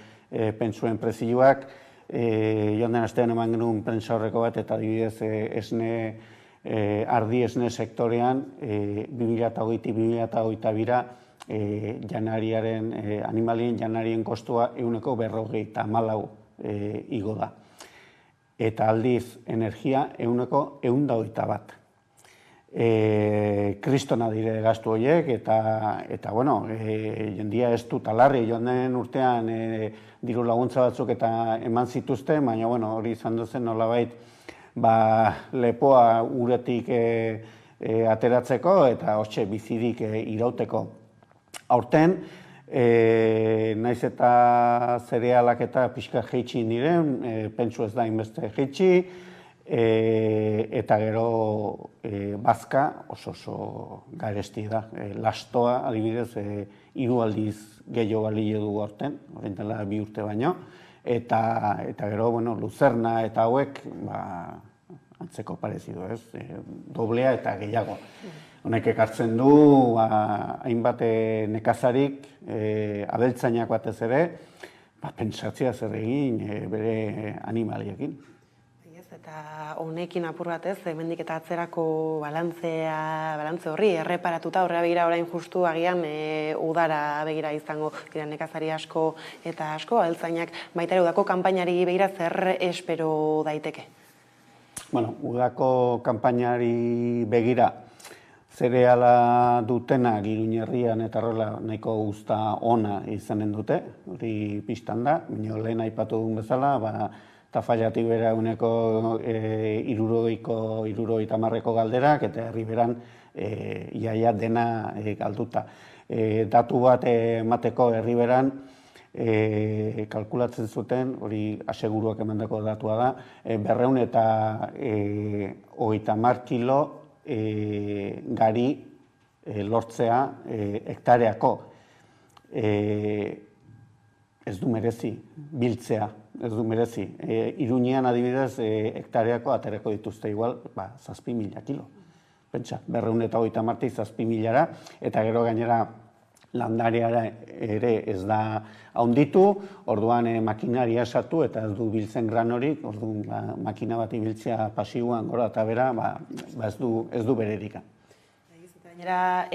pentsuen prezioak, joan den astean eman genuen prentsa horreko bat, eta adibidez ardi esne sektorean 2022 janariaren, animalien janarien kostua 154 igo da. Eta aldiz energia 121. Kristona dire gastu horiek, eta jendia ez dut alarri, joan den urtean diru laguntza batzuk eta eman zituzten, baina hori izan duzen nolabait lepoa uretik ateratzeko eta hortxe bizirik irauteko. Aurten, Naiz eta zerealak eta pixka jeitsi diren, pentsu ez da inbeste jeitsi, eta gero bazka oso garesti da. Lastoa, adibidez, 3 aldiz gehiago balio du aurten, orain dela 2 urte baino, eta gero, luzerna eta hauek, antzeko parezidu, ez? Doblea eta gehiago. Honek ekartzen du, hainbat nekazarik, abeltzainak batez ere, pentsatzea zer egin bere animaliekin. Eta honekin apur bat ez, hemendik eta atzerako balantze horri, erreparatuta horrea begira orain justu agian udara begira izango dira nekazari asko eta asko, abeltzainak baita ere udako kanpainari begira zer espero daiteke? Udako kanpainari begira zereala dutena Iruñerrian eta horrela nahiko uzta ona izanen dute, hori pistan da, baina lehen aipatu duen bezala, Tafailatik bera uneko 70ko galderak eta herriberan iaia dena galduta. Datu bat emateko herriberan kalkulatzen zuten, hori aseguruak emandako datua da, 230 kilo gari lortzea hektareako. Ez du merezi, biltzea, ez du merezi. Iruñean adibidez, hektareako aterako dituzte igual, 7.000 kilo. Pentsa, 230 7.000-ra, eta gero gainera landareara ere ez da haunditu, orduan makinaria esatu eta ez du biltzen gran horik, orduan makina bat ibiltzea pasiuan gora eta bera, ez du bererika. Gainera,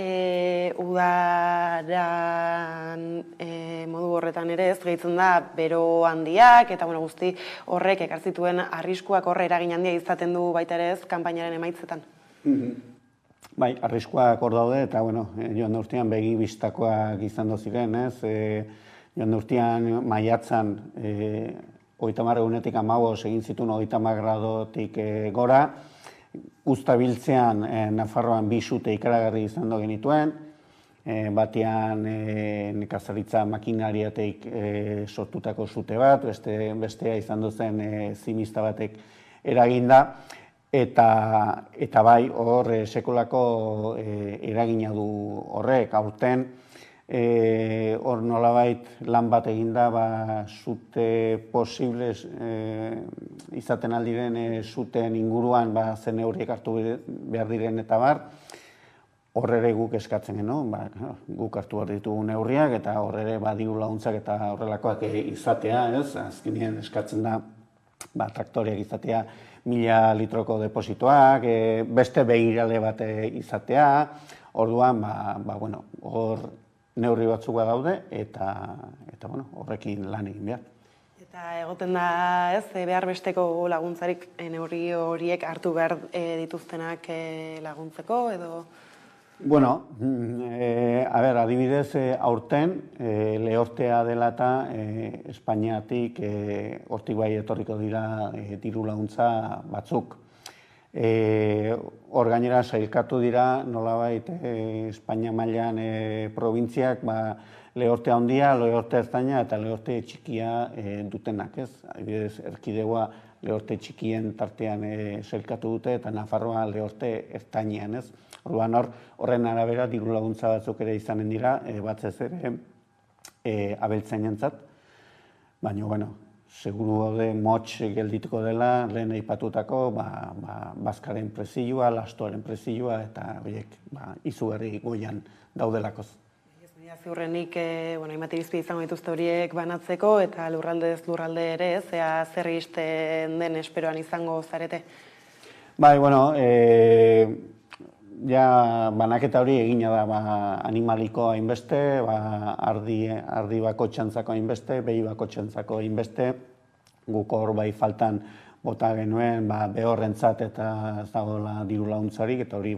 udaran modu horretan ere ez gehitzen da bero handiak eta guzti horrek ekartzituen arriskuak horre eragin handia izaten du baita ere ez kanpainaren emaitzetan. Bai, arriskuak hor daude eta joan urtean begi bistakoak izan ziren, ez? Joan urtean maiatzan 30 egunetik 15 egin zituen 30 gradotik gora, uzta biltzean Nafarroan 2 sute ikaragarri izan genituen, batean nekazaritza makinariatik sortutako sute bat, bestea izan zen zimista batek eraginda, eta bai hor sekolako eragina du horrek, aurten hor nolabait lan bat eginda zute posibles izaten aldiren zuten inguruan zen neurriek hartu behar diren eta bar, hor ere guk eskatzen genuen, guk hartu behar ditugu neurriak eta hor ere diru laguntzak eta horrelakoak izatea, azkenean eskatzen da traktoriak izatea 1000 litroko depositoak, beste begirale bat izatea, orduan, hor neurri batzuk daude eta horrekin lan egin behar. Eta egoten da ez, behar besteko laguntzarik neurri horiek hartu behar dituztenak laguntzeko edo? Adibidez, aurten lehortea dela eta Espainiatik hortik bai etorriko dira diru laguntza batzuk. Hor gainera sailkatu dira nolabait Espainia mailan probintziak lehorte handia, lehorte ertaina eta lehorte txikia dutenak, ez? Adibidez, erkidegoa lehorte txikien tartean sailkatu dute eta Nafarroa lehorte ertainean, ez? Orduan horren arabera diru laguntza batzuk ere izanen dira, batzez ere abeltzainentzat, baina, seguru gaude motx geldituko dela, lehen aipatutako, bazkaren prezioa, lastoaren prezioa, eta horiek izugarri goian daudelakoz. Ziurrenik, hainbat irizpide izango dituzte horiek banatzeko, eta lurraldez lurralde ere, zer iristen den esperoan izango zarete? Banaketa hori egina da animaliko hainbeste, ardi bako txantzako hainbeste, behi bako txantzako hainbeste, guk hor faltan bota genuen behorrentzat eta ez dagoela diru laguntzarik, eta hori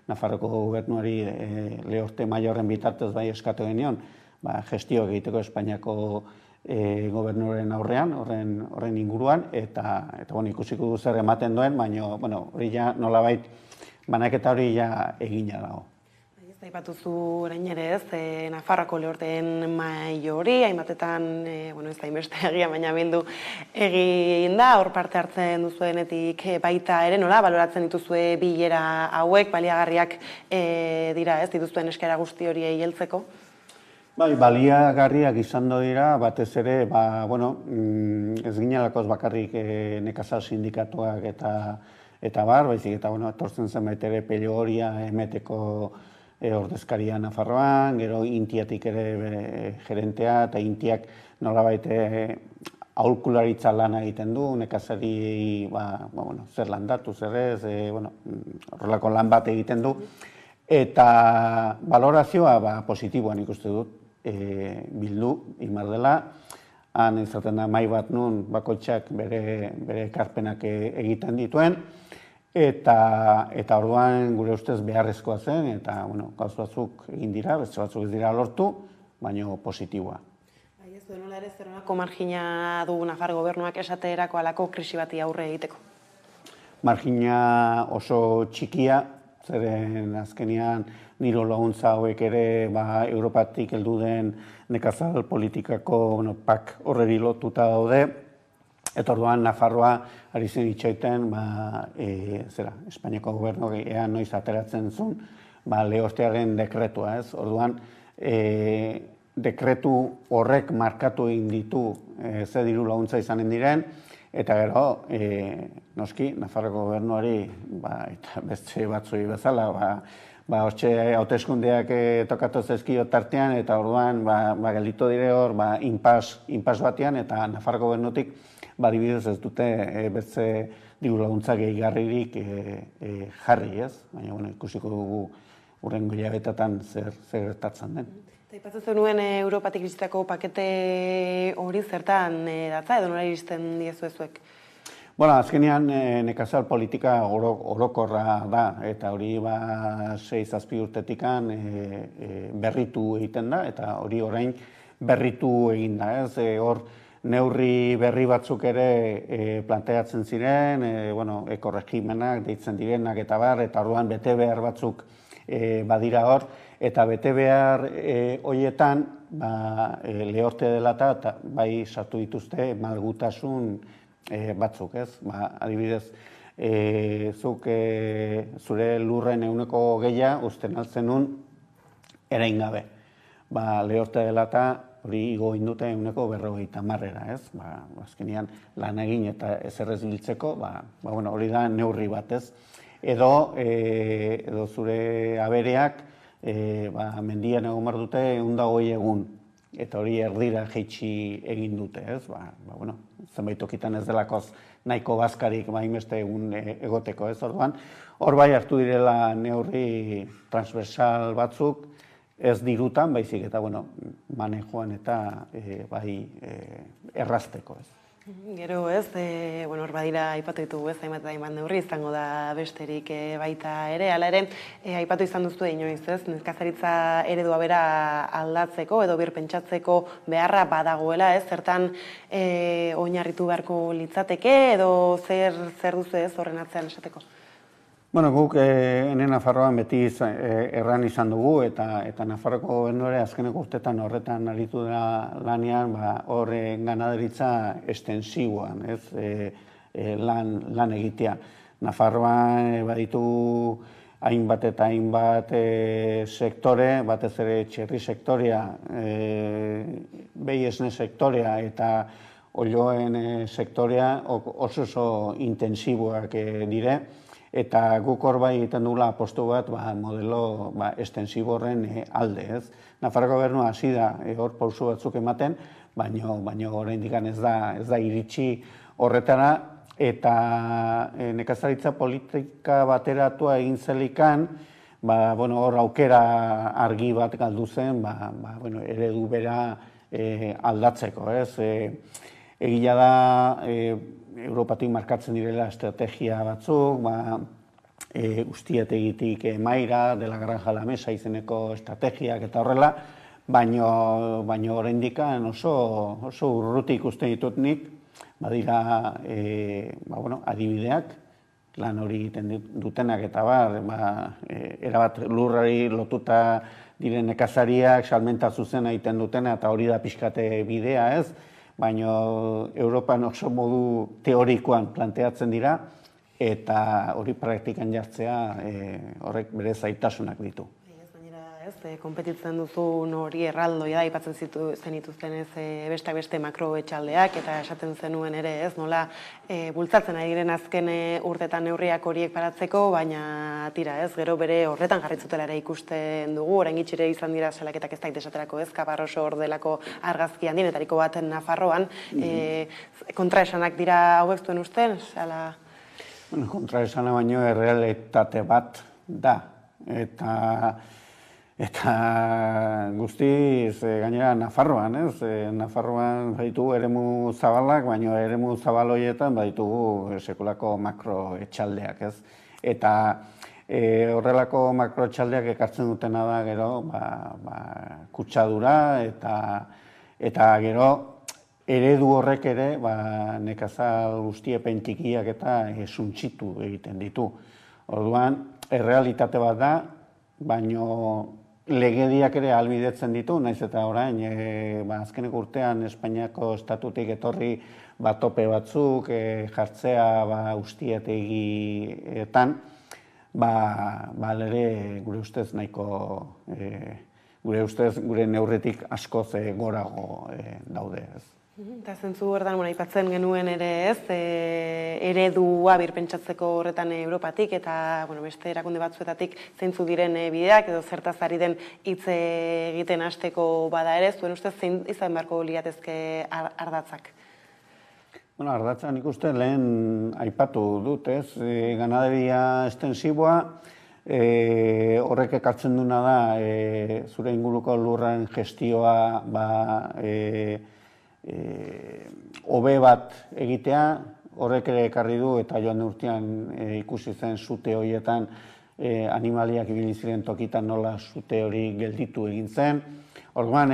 Nafarroko gobernuari lehorte maiorren bitartez eskatu genion, gestioak egiteko Espainiako gobernuaren aurrean, horren inguruan, eta ikusiko du zer ematen duen, baina hori nolabait banaketa hori egina dago. Aipatuzu orain ere ez, Nafarroako lehorteen mahai hori, hainbatetan, ez da inbeste egia, baina bildu egin da, hor parte hartzen duzuenetik baita ere, nola, baloratzen dituzue bilera hauek, baliagarriak dira ez, dituzuen eskaera guzti hori heltzeko? Bai, baliagarriak izan dira, batez ere, ez ginelakoz bakarrik nekazal sindikatuak eta bar, baizik eta, etortzen zen baita ere Pelloria emeteko ordezkaria Nafarroan, gero Intiatik ere gerentea, eta Intiak nolabait aholkularitza lana egiten du, nekazari zer landatu, zer ez, horrelako lan bat egiten du, eta balorazioa positiboan ikuste dut, bildu, imar dela, han izaten da mai bat nun bakoitzak bere ekarpenak egiten dituen, eta orduan gure ustez beharrezkoa zen, eta gauz batzuk egin dira, beste batzuk ez dira lortu, baina positiboa. Ez du nola ere zer nolako margina du Nafar gobernuak esaterako alako krisi bati aurre egiteko? Margina oso txikia, zeren azkenean niro laguntza hauek ere Europatik heldu den nekazal politikako pak horreri lotuta daude, eta orduan Nafarroa ari zen itxoiten Espainiako gobernu ea noiz ateratzen zuen lehortearen dekretua, ez? Orduan dekretu horrek markatu egin ditu ze diru laguntza izanen diren, eta gero, noski, Nafarroko gobernuari eta beste batzui bezala, hortxe hauteskundeak tokatu zaizkio tartean, eta orduan gelditu dire hor inpas batean, eta Nafarroko gobernutik badibidez ez dute beste diru laguntza gehigarririk jarri, ez? Baina, ikusiko dugu hurrengo hilabetetan zer gertatzen den. Aipatzen zenuen Europatik iristeko pakete hori zertan datza, edo nola iristen diezuezuek? Azkenean nekazal politika orokorra da, eta hori 6-7 urtetikan berritu egiten da, eta hori orain berritu egin da, ez? Hor neurri berri batzuk ere planteatzen ziren, ekoregimenak deitzen direnak eta bar, eta orduan bete behar batzuk badira hor, eta bete behar horietan lehorte dela eta bai sartu dituzte malgutasun batzuk, ez? Adibidez, zuk zure lurren 100% uzten altzen nun erain gabe. Lehorte dela eta hori igo indute 50%, ez? Azkenean lan egin eta ezerrez biltzeko, hori da neurri bat, ez? Edo zure abereak mendian egon behar dute 120 egun, eta hori erdira jeitsi egin dute, ez? Zenbait tokitan ez delakoz nahiko bazkarik hainbeste egun egoteko, ez? Orduan, hor bai hartu direla neurri transversal batzuk, ez dirutan, baizik eta manejoan eta errazteko, ez. Gero ez, hor badira aipatu ditugu ez, hainbat neurri izango da besterik baita ere, hala ere, aipatu izan duzu inoiz ez, nekazaritza eredua bera aldatzeko edo birpentsatzeko beharra badagoela ez, zertan oinarritu beharko litzateke edo zer duzu ez horren atzean esateko? Guk ene Nafarroan beti erran izan dugu eta Nafarroko gobernuare azkeneko urtetan horretan aritu da lanean hor ganaderitza estensiboan, lan egitea. Nafarroan baditu hainbat eta hainbat sektore, batez ere txerri sektorea, behi esne sektorea eta olioen sektorea oso intensiboak dire, eta guk hor bai egiten dugula apostu bat modelo estensibo horren alde, ez? Nafarroko gobernua hasi da hor pausu batzuk ematen, baina oraindik ez da iritsi horretara, eta nekazaritza politika bateratua egin zelikan, hor aukera argi bat galdu zen, eredu bera aldatzeko, ez? Egia da, Europatik markatzen direla estrategia batzuk, ustiategitik maira, de la granja a la mesa izeneko estrategiak eta horrela, baina oraindik oso urrutik ikusten ditut nik, badira adibideak, lan hori egiten dutenak, eta erabat lurrari lotuta diren nekazariak salmenta zuzena egiten dutena, eta hori da pixkate bidea, ez? Baina Europan oso modu teorikoan planteatzen dira, eta hori praktikan jartzea horrek bere zailtasunak ditu. Konpetitzen duzun hori erraldoia da, aipatzen zenituzten besteak beste makroetxaldeak, eta esaten zenuen ere ez, nola bultzatzen ari diren azken urtetan neurriak horiek paratzeko, baina tira ez, gero bere horretan jarritzutela ere ikusten dugu, orain gitxire izan dira salaketak ez dakit esaterako ez, Kaparroso ordelako argazki handienetariko bat Nafarroan, kontraesanak dira hauek zuen usten, kontraesana baino errealitate bat da, eta guztiz gainera Nafarroan, ez? Nafarroan baditu eremu zabalak, baina eremu zabal horietan baditugu sekulako makroetxaldeak, ez? Eta horrelako makroetxaldeak ekartzen dutena da gero kutsadura eta gero eredu horrek ere nekazal guztiepen txikiak eta suntxitu egiten ditu. Orduan, errealitate bat da, baino legediak ere ahalbidetzen ditu, naiz eta orain, azkeneko urtean Espainiako estatutik etorri tope batzuk jartzea ustiategietan, ere gure ustez nahiko, gure neurretik askoz gorago daude ez. Eta zentzu horretan, aipatzen genuen ere ez, eredua birpentsatzeko horretan Europatik eta beste erakunde batzuetatik zeintzu diren bideak edo zertaz ari den hitz egiten hasteko bada ere, zuen ustez zein izan beharko liatezke ardatzak? Ardatza nik uste lehen aipatu dut, ez, ganaderia estensiboa, horrek ekartzen duna da, zure inguruko lurraren gestioa, hobe bat egitea, horrek ere ekarri du eta joan urtean ikusi zen zute horietan animaliak ibili ziren tokitan nola zute hori gelditu egin zen. Orduan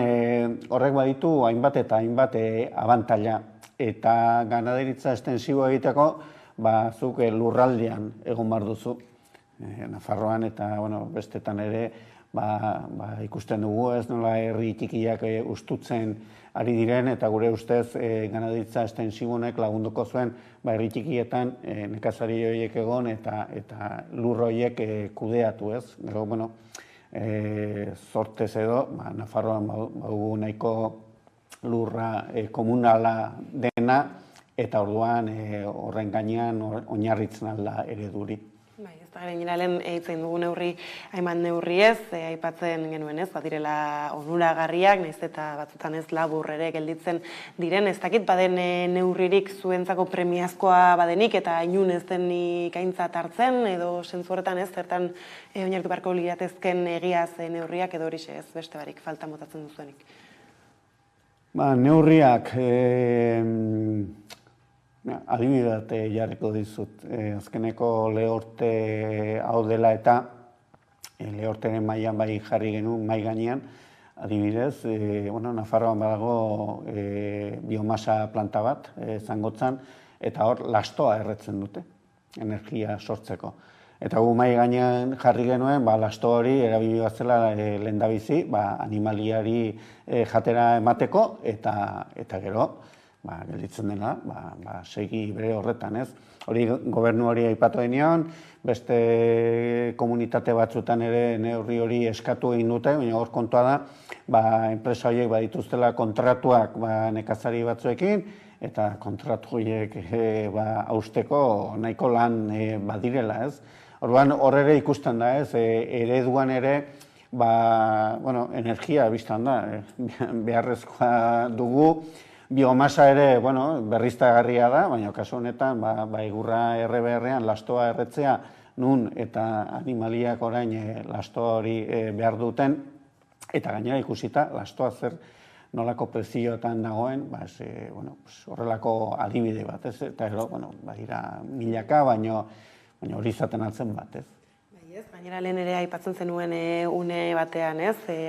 horrek baditu hainbat eta hainbat abantaila eta ganaderitza estensibo egiteko zuk lurraldean egon behar duzu. Nafarroan eta bestetan ere ikusten dugu ez nola herri txikiak ustutzen ari diren eta gure ustez ganaderitza estensibonek lagunduko zuen herri txikietan nekazari horiek egon eta lur horiek kudeatu ez. Gero, zortez edo, Nafarroan badugu nahiko lurra komunala dena eta orduan horren gainean oinarritzen alda ereduri. Gainera lehen eitzen dugu neurri, hainbat neurri ez, aipatzen genuen ez, badirela onuragarriak, nahiz eta batzutan ez labur ere gelditzen diren, ez dakit baden neurririk zuentzako premiazkoa badenik eta inun ez denik aintzat hartzen, edo zentzu horretan ez, zertan oinartu beharko liratezken egiaz neurriak edo horixe ez, beste barik falta motatzen duzuenik. Neurriak, adibidea jarriko dizut, azkeneko lehorte hau dela eta lehorteren mailan bai jarri genuen mai gainean, adibidez, Nafarroan badago biomasa planta bat, Zangotzan, eta hor lastoa erretzen dute, energia sortzeko. Eta gu mai gainean jarri genuen, lasto hori erabili bat zela lehendabizi, animaliari jatera emateko, eta gero, gelditzen dena, segi bere horretan, ez? Hori gobernu hori aipatu denean, beste komunitate batzutan ere neurri hori eskatu egin dute, baina hor kontua da, enpresa horiek badituztela kontratuak nekazari batzuekin, eta kontratu horiek hausteko nahiko lan badirela, ez? Orduan hor ere ikusten da, ez? Ereduan ere, energia biztan da, beharrezkoa dugu, biomasa ere berriztagarria da, baina kasu honetan egurra errebeharrean lastoa erretzea nun eta animaliak orain lastoa hori behar duten eta gainera ikusita lastoa zer nolako prezioetan dagoen, horrelako adibide bat, ez? Eta gero, badira milaka, baina hori izaten altzen bat, ez? Gainera lehen ere aipatzen zenuen une batean,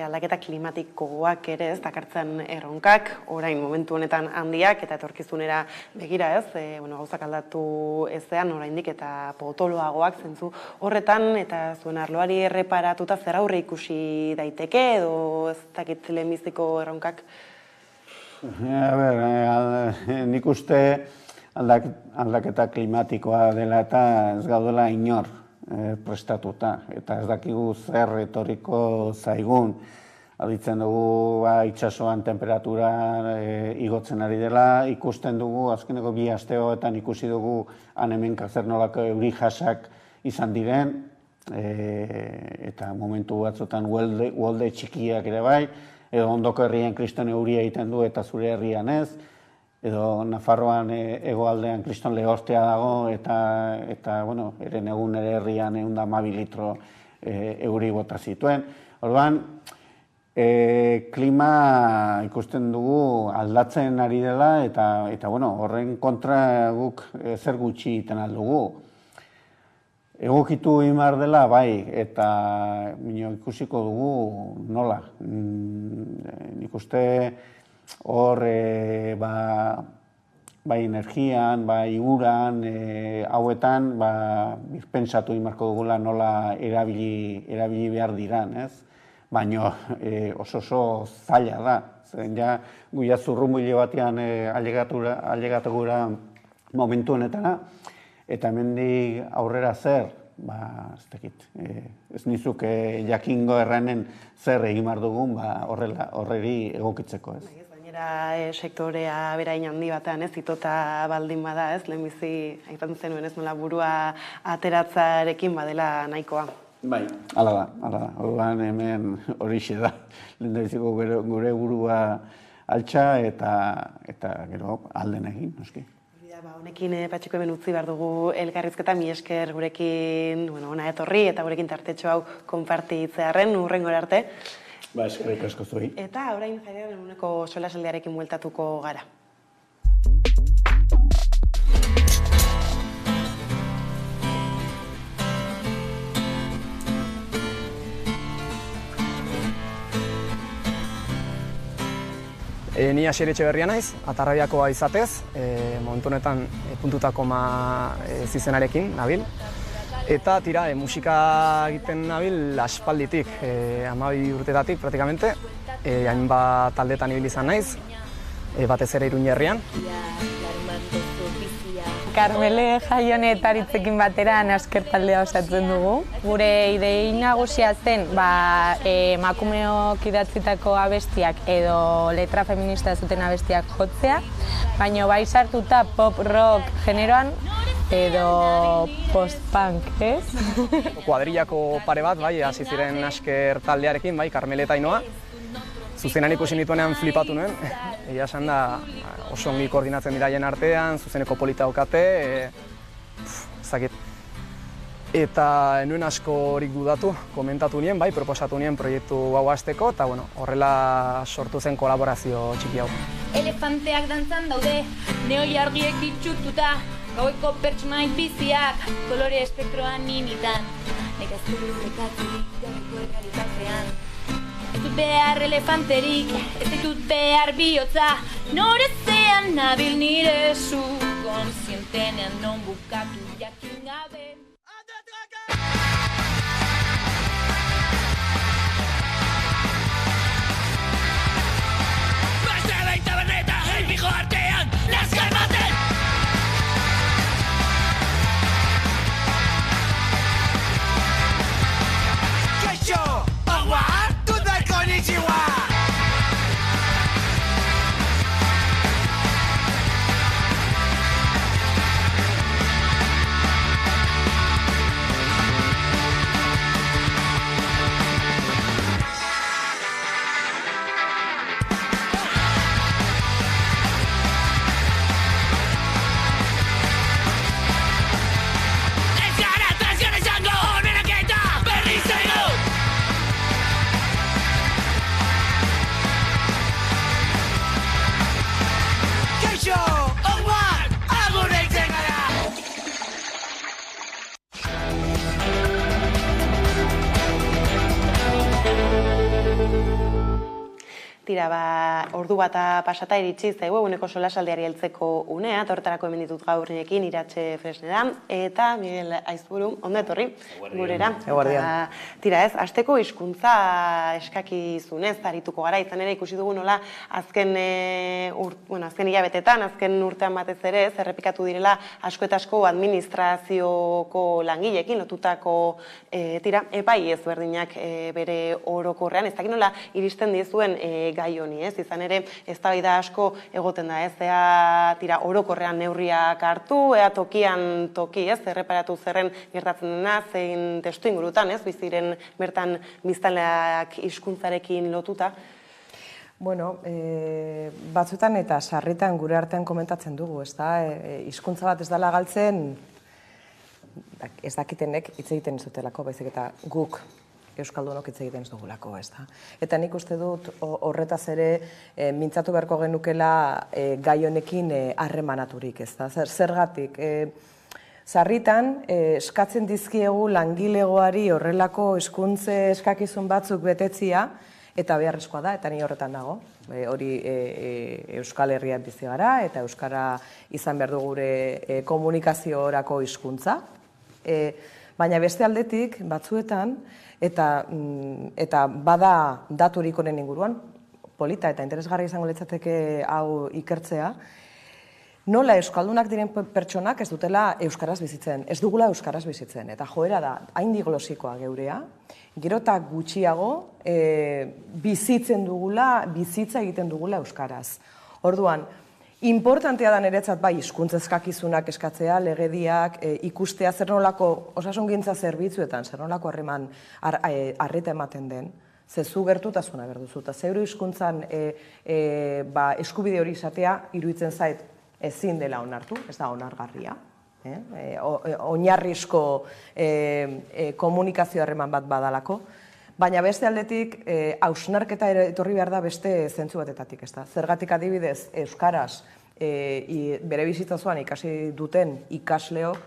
aldaketa klimatikoak ere dakartzen erronkak, orain momentu honetan handiak eta etorkizunera begira, gauzak aldatu ezean oraindik eta potoloagoak zentzu horretan eta zuen arloari erreparatuta zer aurre ikusi daiteke edo ez dakit lehenbiziko erronkak? Nik uste aldaketa klimatikoa dela eta ez gaudela inor prestatuta, eta ez dakigu zer etorriko zaigun. Aditzen dugu itsasoan temperatura igotzen ari dela, ikusten dugu, azkeneko 2 asteoetan ikusi dugu hemenka zer nolako euri jasak izan diren, eta momentu batzutan uholde txikiak ere bai, edo ondoko herrian kriston euria egiten du eta zure herrian ez, edo Nafarroan hegoaldean kriston lehortea dago eta eren egun ere herrian 112 litro euri bota zituen. Orduan, klima ikusten dugu aldatzen ari dela eta horren kontra guk zer gutxi egiten aldugu. Egokitu imar dela, bai, eta ikusiko dugu nola. Nik uste hor, bai energian, bai uran, hauetan, birpentsatu imarko dugula nola erabili behar diran, ez? Baina oso zaila da. Zeren ja, guia zurrumbuile batean ailegatu gura momentu honetara, eta hemendik aurrera zer, ez dakit, ez nizuk jakingo erranen zer egin behar dugun horreri egokitzeko, ez? Sektorea berain handi batean itota baldin bada, lehenbizi aipatzen zenuen ez nola burua ateratzarekin badela nahikoa. Bai, hala da. Orduan hemen horixe da. Lehendabiziko gure burua altxa eta gero alden egin, noski. Honekin Patxiko hemen utzi behar dugu elkarrizketa, mi esker gurekin ona etorri eta gurekin tartetxo hau konpartitzearren hurrengora arte. Eskerrik asko zuei. Eta orain jairean eguneko solasaldiarekin bueltatuko gara. Ni Asier Etxeberria naiz, Atarrabiakoa izatez, momentu honetan puntutako zizenarekin nabil. Eta tira, musika egiten nabil aspalditik, 12 urtetatik praktikamente, hainbat taldetan ibili izan naiz, batez ere Iruña herrian. Karmele Jaionetaritzekin batera Nasker taldea osatzen dugu. Gure idei nagusia zen, emakumeok idatzitako abestiak edo letra feminista zuten abestiak jotzea, baina bai sartuta pop rock generoan edo post-punk, ez? Kuadrillako pare bat, hasi ziren Nasker taldearekin, Karmele eta Ainoa. Zuzenan ikusi nituenean flipatu nuen, egia esan da oso ongi koordinatzen diraien artean, zuzeneko polita daukate, zakit. Eta nuen askorik dudatu, komentatu nien, proposatu nien proiektu hau hasteko, eta horrela sortu zen kolaborazio txiki hau. Elefanteak dantzan daude, neoi argiek itxututa, gaueko pertsonai biziak, kolore espektroan ninitan, nekaztu nekatzurik gabeko errealitatean. Ez dut behar elefanterik, ez ditut behar bihotza, norezean nabil nire zu, konsientenean non bukatu jakin gabe. Bazela itaberneta, elpiko artean, laskar baten! Kaixo, agua! Konnichiwa! Tira, ordu bata pasata iritsi zaigu eguneko solasaldiari heltzeko unea, horretarako hemen ditut gaur nirekin Iratxe Fresneda, eta Miguel Aizpuru, ondo etorri gurera. Tira ez, asteko hizkuntza eskakizunez arituko gara, izan ere ikusi dugu nola azken hilabetetan, azken urtean batez ere, errepikatu direla asko eta asko administrazioko langileekin lotutako epai ezberdinak bere orokorrean, ez dakit nola iristen dizuen gai honi, ez? Izan ere, eztabaida asko egoten da, ez? Ea orokorrean neurriak hartu, ea tokian toki, ez? Erreparatu zerren gertatzen dena, zein testu ingurutan, ez? Biziren bertan biztanleak hizkuntzarekin lotuta. Bueno, batzuetan eta sarritan gure artean komentatzen dugu, ez da? Hizkuntza bat ez dela galtzen, ez dakitenek hitz egiten ez dutelako, baizik eta guk euskaldunok hitz egiten ez dugulako, ez da. Eta nik uste dut horretaz ere mintzatu beharko genukela gai honekin harremanaturik, ez da. Zergatik, sarritan eskatzen dizkiegu langilegoari horrelako hizkuntze eskakizun batzuk betetzia, eta beharrezkoa da, eta ni horretan dago. Hori Euskal Herrian bizi gara, eta euskara izan behar du gure komunikaziorako hizkuntza. Baina beste aldetik, batzuetan, eta bada daturik honen inguruan, polita eta interesgarri izango litzateke hau ikertzea, nola euskaldunak diren pertsonak ez dutela euskaraz bizitzen, ez dugula euskaraz bizitzen, eta joera da, hain diglosikoa geurea, gero eta gutxiago bizitzen dugula, bizitza egiten dugula euskaraz. Orduan, importantea da niretzat bai hizkuntza eskakizunak eskatzea, legediak, ikustea zer nolako osasungintza zerbitzuetan, zer nolako arreta ematen den, ze zu gertutasuna behar duzu, eta zeure hizkuntzan eskubide hori izatea iruditzen zait ezin dela onartu, ez da onargarria. Oinarrizko komunikazio harreman bat badalako, baina beste aldetik hausnarketa etorri behar da beste zentzu batetatik, ez da. Zergatik adibidez, euskaraz bere bizitza osoan ikasi duten ikasleok,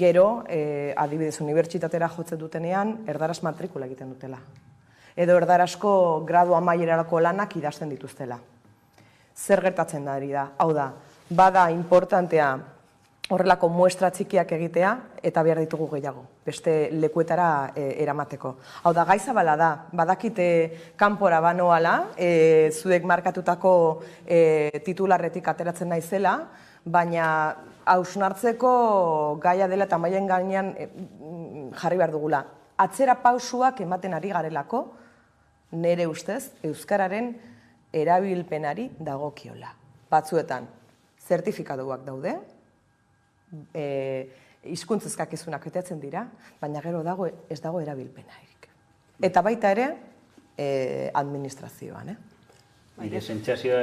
gero adibidez unibertsitatera jotzen dutenean erdaraz matrikula egiten dutela. Edo erdarazko gradu amaierarako lanak idazten dituztela. Zer gertatzen da, hau da, bada importantea horrelako muestra txikiak egitea eta behar ditugu gehiago, beste lekuetara eramateko. Hau da, gai zabala da, badakite kanpora banoala, zuek markatutako titularretik ateratzen naizela, baina hausnartzeko gaia dela eta maien gainean jarri behar dugula. Atzera pausuak ematen ari garelako, nire ustez, euskararen erabilpenari dagokiola. Batzuetan, zertifikatuak daude, hizkuntza eskakizunak betetzen dira, baina gero ez dago erabilpenarik. Eta baita ere, administrazioan. Nire sentsazioa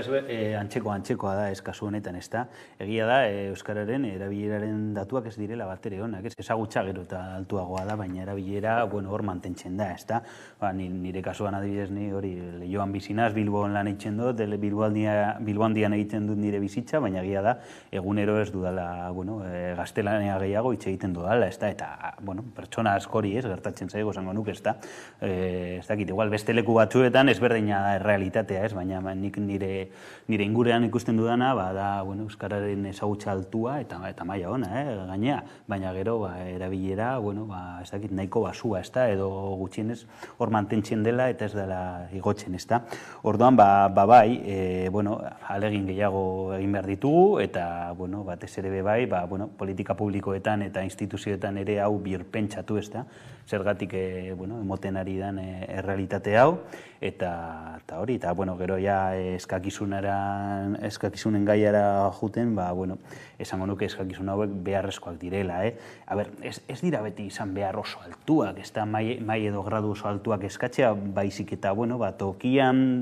antzekoa da kasu honetan, ez da. Egia da, euskararen erabileraren datuak ez direla bat ere honak, ezagutza gero eta altuagoa da, baina erabilera hor mantentzen da, ez da. Nire kasuan adibidez ni hori Leioan bizinaz, Bilbon lan egiten dut, Bilboandian egiten dut nire bizitza, baina egia da, egunero ez dudala gaztelania gehiago hitz egiten dudala, ez da, eta pertsona askori ez, gertatzen zaigo zango nuke, ez da. Ez dakit, igual beste leku batzuetan ezberdina da errealitatea, ez, baina nik nire ingurean ikusten dudana, da euskararen ezagutza altua eta maila ona, gainea, baina gero erabilera, ez dakit, nahiko basua, ez da, edo gutxienez hor mantentzen dela eta ez dela igotzen, ez da. Orduan, bai, ahalegin gehiago egin behar ditugu eta batez ere bai, politika publikoetan eta instituzioetan ere hau birpentsatu, ez da, zergatik emoten ari den errealitate hau, eta hori, eta gero ja eskakizunen gaiara juten, esango nuke eskakizun hauek beharrezkoak direla. Ez dira beti izan behar oso altuak, ez da mai edo gradu oso altuak eskatzea, baizik eta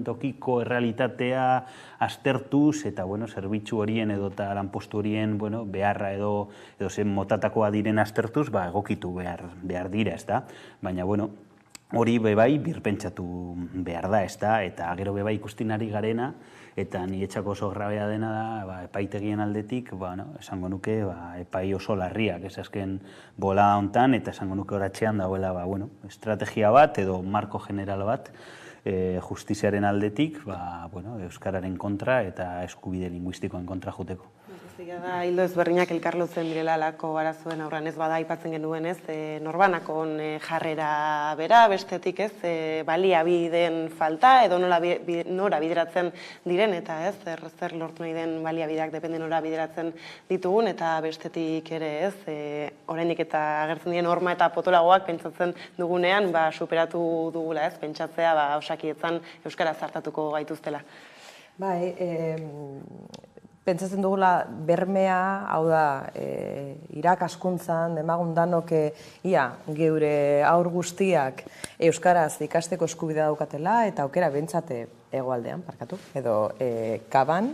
tokiko errealitatea aztertuz, eta zerbitzu horien edo eta lanpostu horien beharra edo zen motatakoa diren aztertuz, egokitu behar dira, ez da. Baina, hori bebai birpentsatu behar da, ez da, eta gero bebai ikusten ari garena, eta niretzako oso grabea dena da, epaitegien aldetik, esango nuke, epai oso larriak, ez azken bola hontan, eta esango nuke horatxean dagoela, estrategia bat edo marko general bat, justiziaren aldetik, euskararen kontra eta eskubide linguistikoen kontra joteko. Da, hildo ezberdinak elkarlotzen direla alako arazoen aurrean ez bada aipatzen genuen ez, norbanakon jarrera bera, bestetik ez, baliabideen falta edo nora bideratzen diren eta ez, zer lortu nahi den baliabideak depende nora bideratzen ditugun eta bestetik ere ez, oraindik eta agertzen diren horma eta potolagoak pentsatzen dugunean superatu dugula ez, pentsatzea Osakietzan euskara zartatuko gaituztela. Bai, pentsatzen dugula bermea, hau da, irakaskuntzan, demagun danok, geure aur guztiak euskaraz ikasteko eskubidea daukatela, eta aukera bentsate hegoaldean, parkatu, edo Kaban,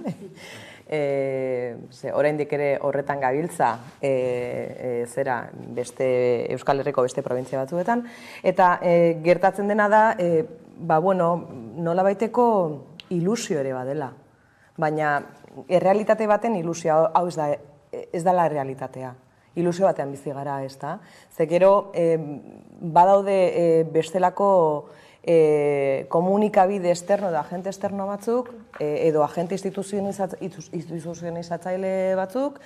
oraindik ere horretan gabiltza zera beste Euskal Herriko beste provintzia batzuetan, eta gertatzen dena da, nolabaiteko ilusio ere badela, baina errealitate baten ilusio, hau ez da la realitatea. Ilusio batean bizi gara, ez da? Ze gero, badaude bestelako komunikabide externo edo agente externo batzuk, edo agente instituzionizatzaile batzuk,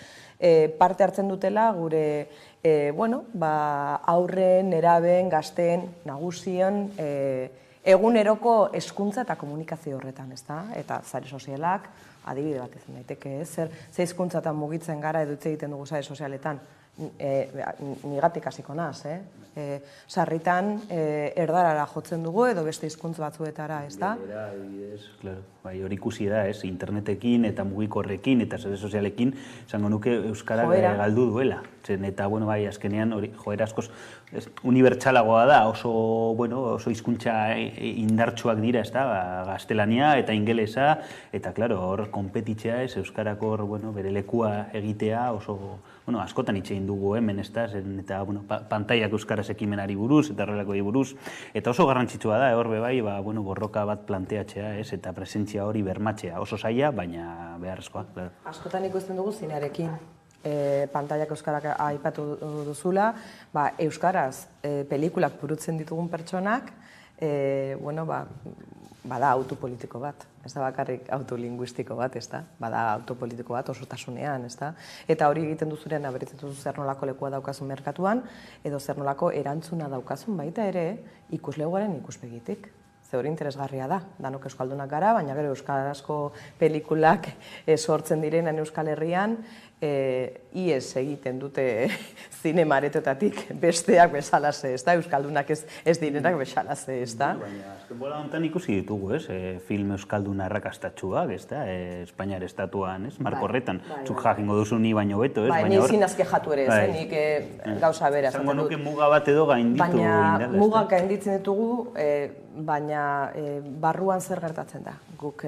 parte hartzen dutela gure aurren, neraben, gazten, nagusion, eguneroko hezkuntza eta komunikazio horretan, ez da? Eta sare sozialak, adibide bat izan daiteke, ze hizkuntzatan mugitzen gara edo hitz egiten dugu sare sozialetan, nigatik hasiko naz, sarritan erdarara jotzen dugu edo beste hizkuntz batzuetara, ez da? Hori ikusi da, internetekin eta mugikorrekin eta sare sozialekin, esango nuke euskara galdu duela. Eta, azkenean, joera askoz unibertsalagoa da, oso hizkuntza indartsuak dira, ez da, gaztelania eta ingelesa, eta, hor, konpetitzea ez, euskarako bere lekua egitea, oso, askotan hitz egin dugu hemen, ez da, eta, pantaiak euskaraz ekimenari buruz, eta horrelakoei buruz, eta oso garrantzitsua da, hor bebai, borroka bat planteatzea, ez, eta presentzia hori bermatzea, oso zaila, baina beharrezkoa. Askotan ikusten dugu zinearekin. Pantaiak euskarak aipatu duzula, euskaraz pelikulak burutzen ditugun pertsonak, bada autopolitiko bat, ez da bakarrik autolinguistiko bat, ez da, bada autopolitiko bat osotasunean, ez da, eta hori egiten duzuren aberitzen duzu zer nolako lekua daukazun merkatuan, edo zer nolako erantzuna daukazun baita ere ikusleguaren ikuspegitik. Ze hori interesgarria da, danok euskaldunak gara, baina gero euskarazko pelikulak sortzen direnan Euskal Herrian, ies egiten dute zinemaretoetatik besteak bezalaze, ez da, euskaldunak ez direnak bezalaze, ez da. Baina azken bola honetan ikusi ditugu, ez, film euskalduna arrakastatsuak, ez da, Espainiar estatuan, ez, marko horretan, zuk jakingo duzu ni baino beto, ez, baina hor... Ni zinazke jatu ere, ez, nik gauza bera. Zango nuke muga bat edo gainditu indela, ez da. Baina mugak gainditzen ditugu, baina barruan zer gertatzen da, guk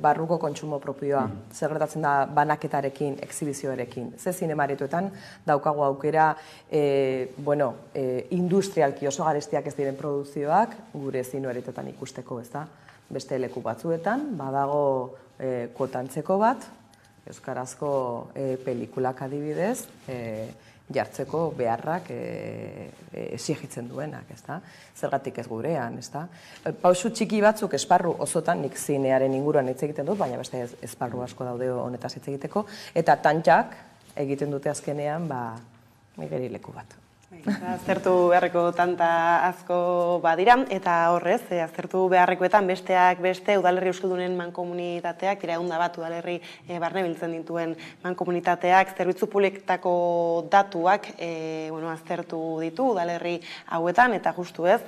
barruko kontsumo propioa, zer gertatzen da banaketarekin, exhibizioarekin. Ze zinemaretoetan daukagu aukera, industrialki oso garestiak ez diren produkzioak, gure zinemaretoetan ikusteko, ez da? Beste leku batzuetan, badago kotantzeko bat, euskarazko pelikulak adibidez, jartzeko beharrak exigitzen duenak, ez da? Zergatik ez gurean, ez da? Pausu txiki batzuk esparru osotan, nik zinearen inguruan hitz egiten dut, baina beste esparru asko daude honetaz hitz egiteko, eta tantxak egiten dute azkenean, nigeri leku bat. Aztertu beharreko tanta asko badira, eta horrez, aztertu beharrekoetan besteak beste udalerri euskaldunen mankomunitateak, dira egun da bat udalerri barne biltzen dituen mankomunitateak, zerbitzu publiketako datuak aztertu ditu udalerri hauetan, eta justu ez,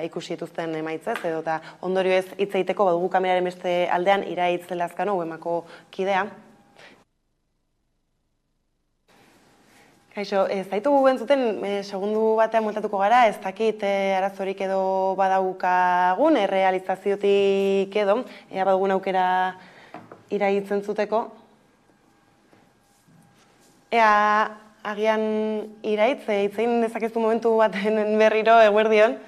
ikusi dituzten emaitzez, edo eta ondorio ez hitz egiteko badugu kameraren beste aldean Iraitz Lazkano, UEMako kidea. Kaixo, ez daitugu entzuten, segundu batean mueltatuko gara, ez dakit arazorik edo badaukagun, errealizaziotik edo, badugun aukera Iraitz entzuteko. Ea, agian Iraitz, hitzein dezakezu momentu baten berriro eguerdion.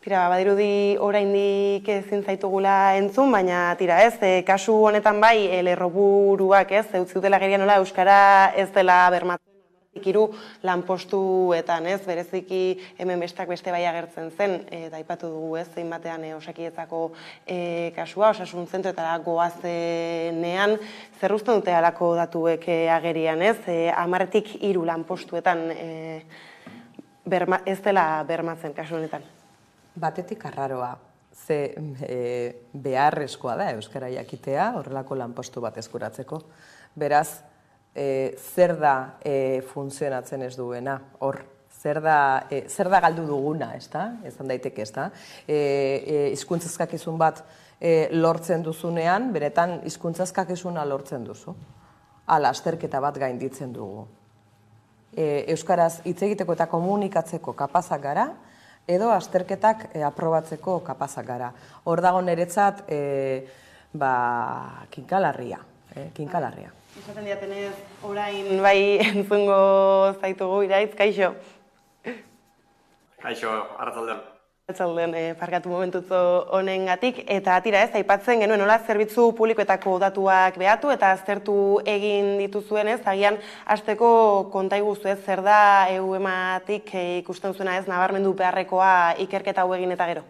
Tira, badirudi oraindik ezin zaitugula entzun, baina tira ez, kasu honetan bai, lerroburuak ez, utzi dutela gerian nola euskara ez dela bermatzen Hiru lanpostuetan, ez, bereziki hemen besteak beste bai agertzen zen, eta aipatu dugu, ez, zein batean Osakidetzako kasua, osasun zentroetara goazenean, zer uste dute halako datuek agerian, ez, 10-tik 3 lanpostuetan ez dela bermatzen kasu honetan. Batetik arraroa, ze beharrezkoa da euskara jakitea horrelako lanpostu bat eskuratzeko. Beraz, zer da funtzionatzen ez duena, hor, zer da galdu duguna, ezan daiteke, ez da? Hizkuntza eskakizun bat lortzen duzunean, benetan hizkuntza eskakizuna lortzen duzu. Hala, azterketa bat gainditzen dugu. Euskaraz hitz egiteko eta komunikatzeko kapazak gara, edo azterketak aprobatzeko kapazak gara. Hor dago niretzat kinkalarria. Esaten diatenez, orain bai entzungo zaitugu Iraitz, kaixo? Kaixo, arratzaldean. Arratzaldean, parkatu momentutzo honengatik, eta tira ez, aipatzen genuen nola zerbitzu publikoetako datuak behatu eta aztertu egin dituzuen ez, agian hasteko konta iguzu ez, zer da EUEMatik ikusten zuena ez, nabarmendu beharrekoa ikerketa hau egin eta gero?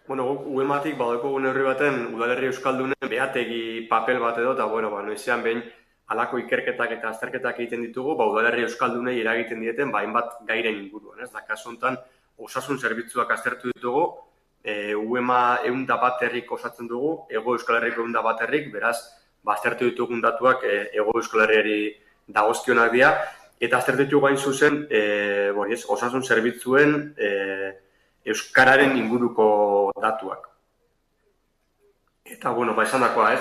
Bueno, UEMatik badauko neurri baten udalerri euskaldunen behategi papel bat edo, eta noizean behin halako ikerketak eta azterketak egiten ditugu, udalerri euskaldunei eragiten dieten, hainbat gairen inguruan, ez? Da, kasu honetan, osasun zerbitzuak aztertu ditugu, UEMA 101 herrik osatzen dugu, Hego Euskal Herriko 101 herrik, beraz, aztertu ditugun datuak Hego Euskal Herriari dagozkionak dira, eta aztertu ditugu hain zuzen, osasun zerbitzuen euskararen inguruko datuak. Eta, esan dakoa, ez,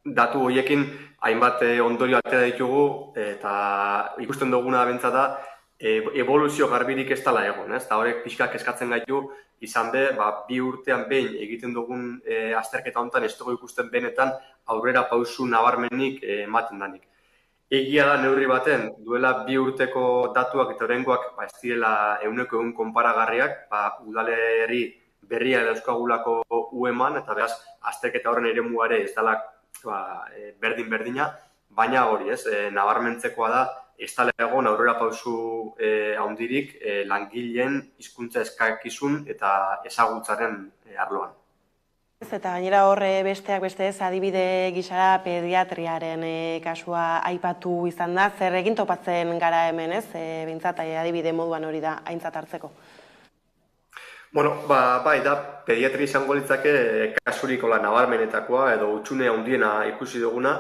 datu horiekin hainbat ondorio atera ditugu, eta ikusten duguna bentsat da, evoluzio garbirik ez dela egon, ez, eta horrek pixkak eskatzen gaitu, izan be, 2 urtean behin egiten dugun azterketa honetan, ez dugu ikusten benetan aurrera pausu nabarmenik ematen danik. Egia da neurri baten, duela 2 urteko datuak eta oraingoak ez direla 100% konparagarriak, udalerri berria dauzkagulako UEMan, eta beraz, azterketa horren eremuare ez dela berdin-berdina, baina hori, ez, nabarmentzekoa da, ez dela egon aurrera pausu handirik langileen hizkuntza eskakizun eta ezagutzaren arloan. Eta gainera hor besteak beste ez adibide gisara pediatriaren kasua aipatu izan da, zer egin topatzen gara hemen ez, bintzat adibide moduan hori da aintzat hartzeko. Bai, da, pediatri izango litzake kasuriko nabarmenetakoa edo hutsune handiena ikusi duguna,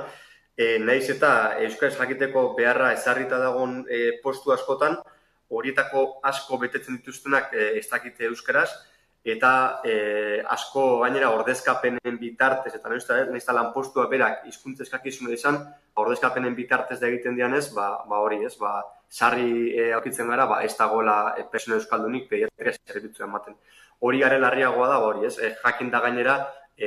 nahiz eta euskaraz jakiteko beharra ezarrita dagoen postu askotan, horietako asko betetzen dituztenak ez dakite euskaraz, eta asko gainera ordezkapenen bitartez, eta nahiz eta lanpostua berak hizkuntza eskakizuna izan, ordezkapenen bitartez da egiten dianez, hori ez, sarri aurkitzen gara, ez dagoela pertsona euskaldunik pediatria zerbitzua ematen. Hori garen larriagoa da, hori ez, jakin da gainera,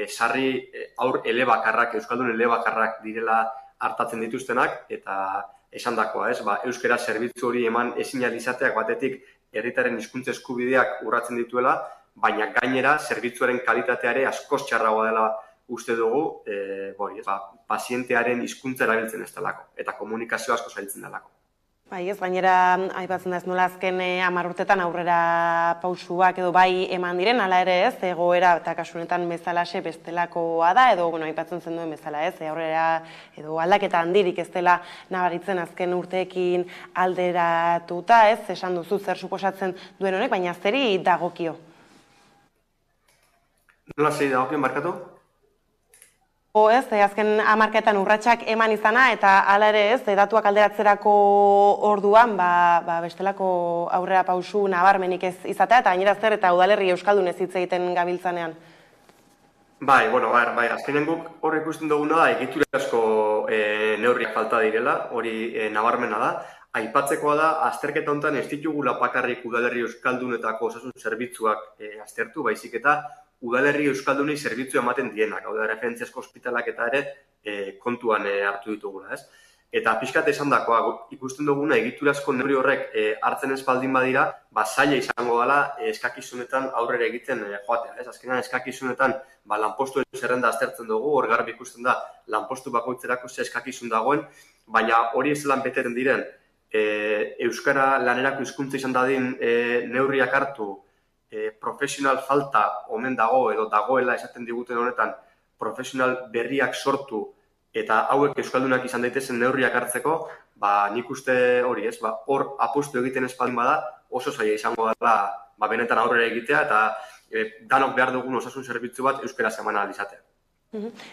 sarri aur elebakarrak, euskaldun elebakarrak direla hartatzen dituztenak, eta esan dakoa, ez, euskara zerbitzu hori eman ezin izateak batetik herritarren hizkuntza eskubideak urratzen dituela, baina gainera zerbitzuaren kalitateare askoz txarragoa dela uste dugu, pazientearen hizkuntza erabiltzen ez delako, eta komunikazio asko zailtzen delako. Bai, ez, gainera, aipatzen da ez nola azken 10 urtetan aurrera pausuak edo bai eman diren, hala ere ez, egoera eta kasunetan bezalaxe bestelakoa da, edo, aipatzen zen duen bezala ez, aurrera edo aldaketa handirik ez dela nabaritzen azken urteekin alderatuta ez, esan duzu zer suposatzen duen honek, baina zeri dagokio? Nola zeri dagokio, markatu? Ez, azken 10 hamarkadetan urratsak eman izana, eta hala ere ez, datuak alderatzerako orduan, bestelako aurrera pausu nabarmenik ez izatea, eta gainera zer eta udalerri euskaldun ez hitz egiten gabiltzanean. Bai, azkenen guk hor ikusten duguna da, egitura asko neurriak falta direla, hori nabarmena da. Aipatzekoa da, azterketa honetan ez ditugula bakarrik udalerri euskaldunetako osasun zerbitzuak aztertu, baizik eta udalerri euskaldunei zerbitzu ematen dienak, hau da referentziazko ospitalak eta ere kontuan hartu ditugula, ez? Eta pixkat esan dakoa, ikusten duguna egiturazko neurri horrek hartzen ez baldin badira, zaila izango dela eskakizunetan aurrera egiten joatea. Azkenean eskakizunetan lanpostuen zerrenda aztertzen dugu, hor garbi ikusten da lanpostu bakoitzerako ze eskakizun dagoen, baina hori ez lan beteten diren, euskara lanerako hizkuntza izan dadin neurriak hartu, profesional falta omen dago edo dagoela esaten diguten honetan, profesional berriak sortu, eta hauek euskaldunak izan daitezen neurriak hartzeko, nik uste hori ez, hor apustu egiten ez baldin bada, oso zaila izango dela benetan aurrera egitea, eta danok behar dugun osasun zerbitzu bat euskaraz eman ahal izatea.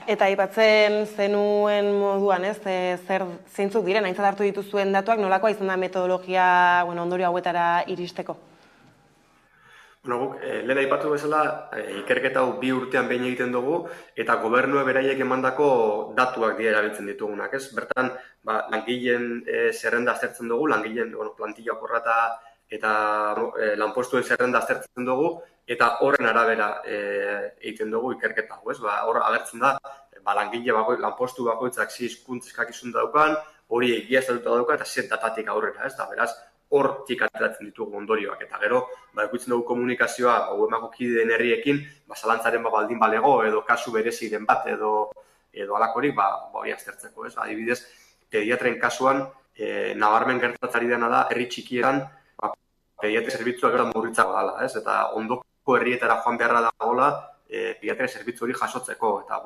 Eta aipatzen zenuen moduan, zeintzuk diren, aintzat hartu dituzuen datuak, nolakoa izan da metodologia ondorio hauetara iristeko? Lehen aipatu bezala, ikerketa hau 2 urtean behin egiten dugu, eta gobernua beraiek emandako datuak dira erabiltzen ditugunak. Bertan, langileen zerrenda aztertzen dugu, langileen plantilla okorra eta lanpostuen zerrenda aztertzen dugu, eta horren arabera egiten dugu ikerketa hau. Hor agertzen da, langile lanpostu bakoitzak hizkuntza eskakizun daukan, hori egiaztatuta dauka eta zer datatik aurrera. Beraz, hortik ateratzen ditugu ondorioak, eta gero, ikusten dugu komunikazioa emako kideen herriekin, zalantzaren baldin balego, edo kasu bereziren bat, edo alakorik, hori aztertzeko, adibidez, pediatren kasuan, nabarmen gertatzari dena da, herri txikietan, pediatre zerbitzua gero murritzago dela, eta ondoko herrietara joan beharra dagoela, pediatre zerbitzu hori jasotzeko, eta,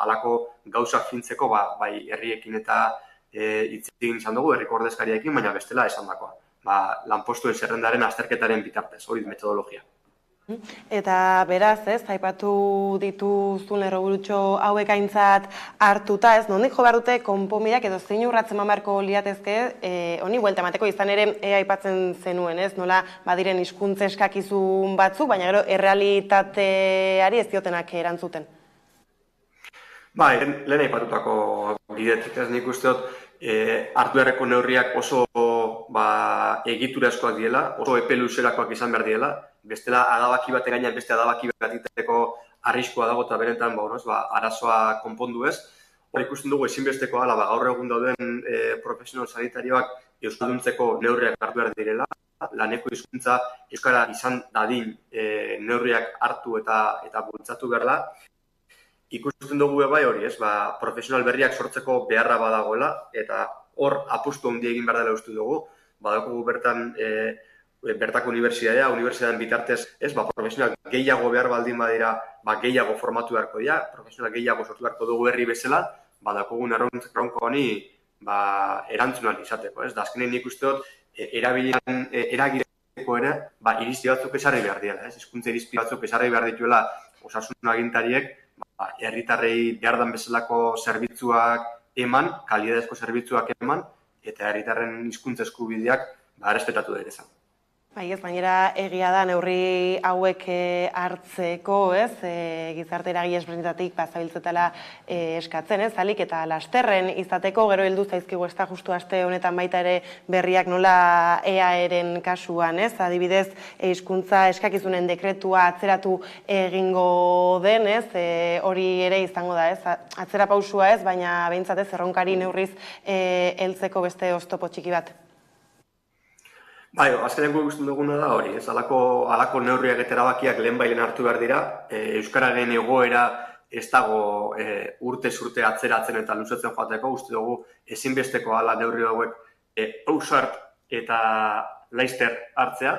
alako gauzak fintzeko, bai herriekin eta hitz egin izan dugu, herriko ordezkariekin, baina bestela esan dakoa. Lanpostuen zerrendaren azterketaren bitartez, hori metodologia. Eta beraz, aipatu dituzun lerroburutxo hauek aintzat hartuta, nondik jo behar dute konponbideak edo zein urratzen mamarko liatezke, honi buelta emateko izan ere aipatzen zenuen, nola badiren hizkuntza eskakizun batzuk, baina gero errealitateari ez diotenak erantzuten. Lehen aipatutako bidetik, nik uste dut, hartu beharreko neurriak oso egiturazkoak diela, oso epe luzerakoak izan behar diela, bestela adabaki baten gainean beste adabaki bat egiteko arriskua dago eta benetan arazoa konpondu ez. Hor ikusten dugu ezinbestekoa dela, gaur egun dauden profesional sanitarioak euskalduntzeko neurriak hartu behar direla, laneko hizkuntza euskara izan dadin neurriak hartu eta bultzatu behar. Ikusten dugu bai hori, profesional berriak sortzeko beharra badagoela, eta hor apustu handi egin behar dela uste dugu, badakugu bertako unibertsitatean bitartez, profesional gehiago behar baldin badira, gehiago formatu beharko dira, profesional gehiago sortu beharko dugu herri bezala, badakugun erronko honi erantzun izateko. Azkenean nik uste dut, eragireko ere, irizpi batzuk esarri behar dira, hizkuntza irizpi batzuk esarri behar dituela osasun agintariek, herritarrei behar dan bezalako zerbitzuak eman, kalidadezko zerbitzuak eman, eta herritarren hizkuntza eskubideak errespetatu da ere zan. Baina egia da neurri hauek hartzeko, gizarte eragile ezberdinetatik zabiltzetela eskatzen, alik eta lasterren izateko, gero heldu zaizkigu ez da justu aste honetan baita ere berriak nola EAEren kasuan, adibidez hizkuntza eskakizunen dekretua atzeratu egingo den, hori ere izango da, atzera pausua baina behintzat erronkari neurriz heltzeko beste oztopo txiki bat. Azkeneko ikusten duguna da hori, halako neurriak eta erabakiak lehenbailen hartu behar dira, euskararen egoera ez dago urtez urte atzeratzen eta luzatzen joateko, uste dugu ezinbesteko ala neurri hauek ausart eta laizter hartzea,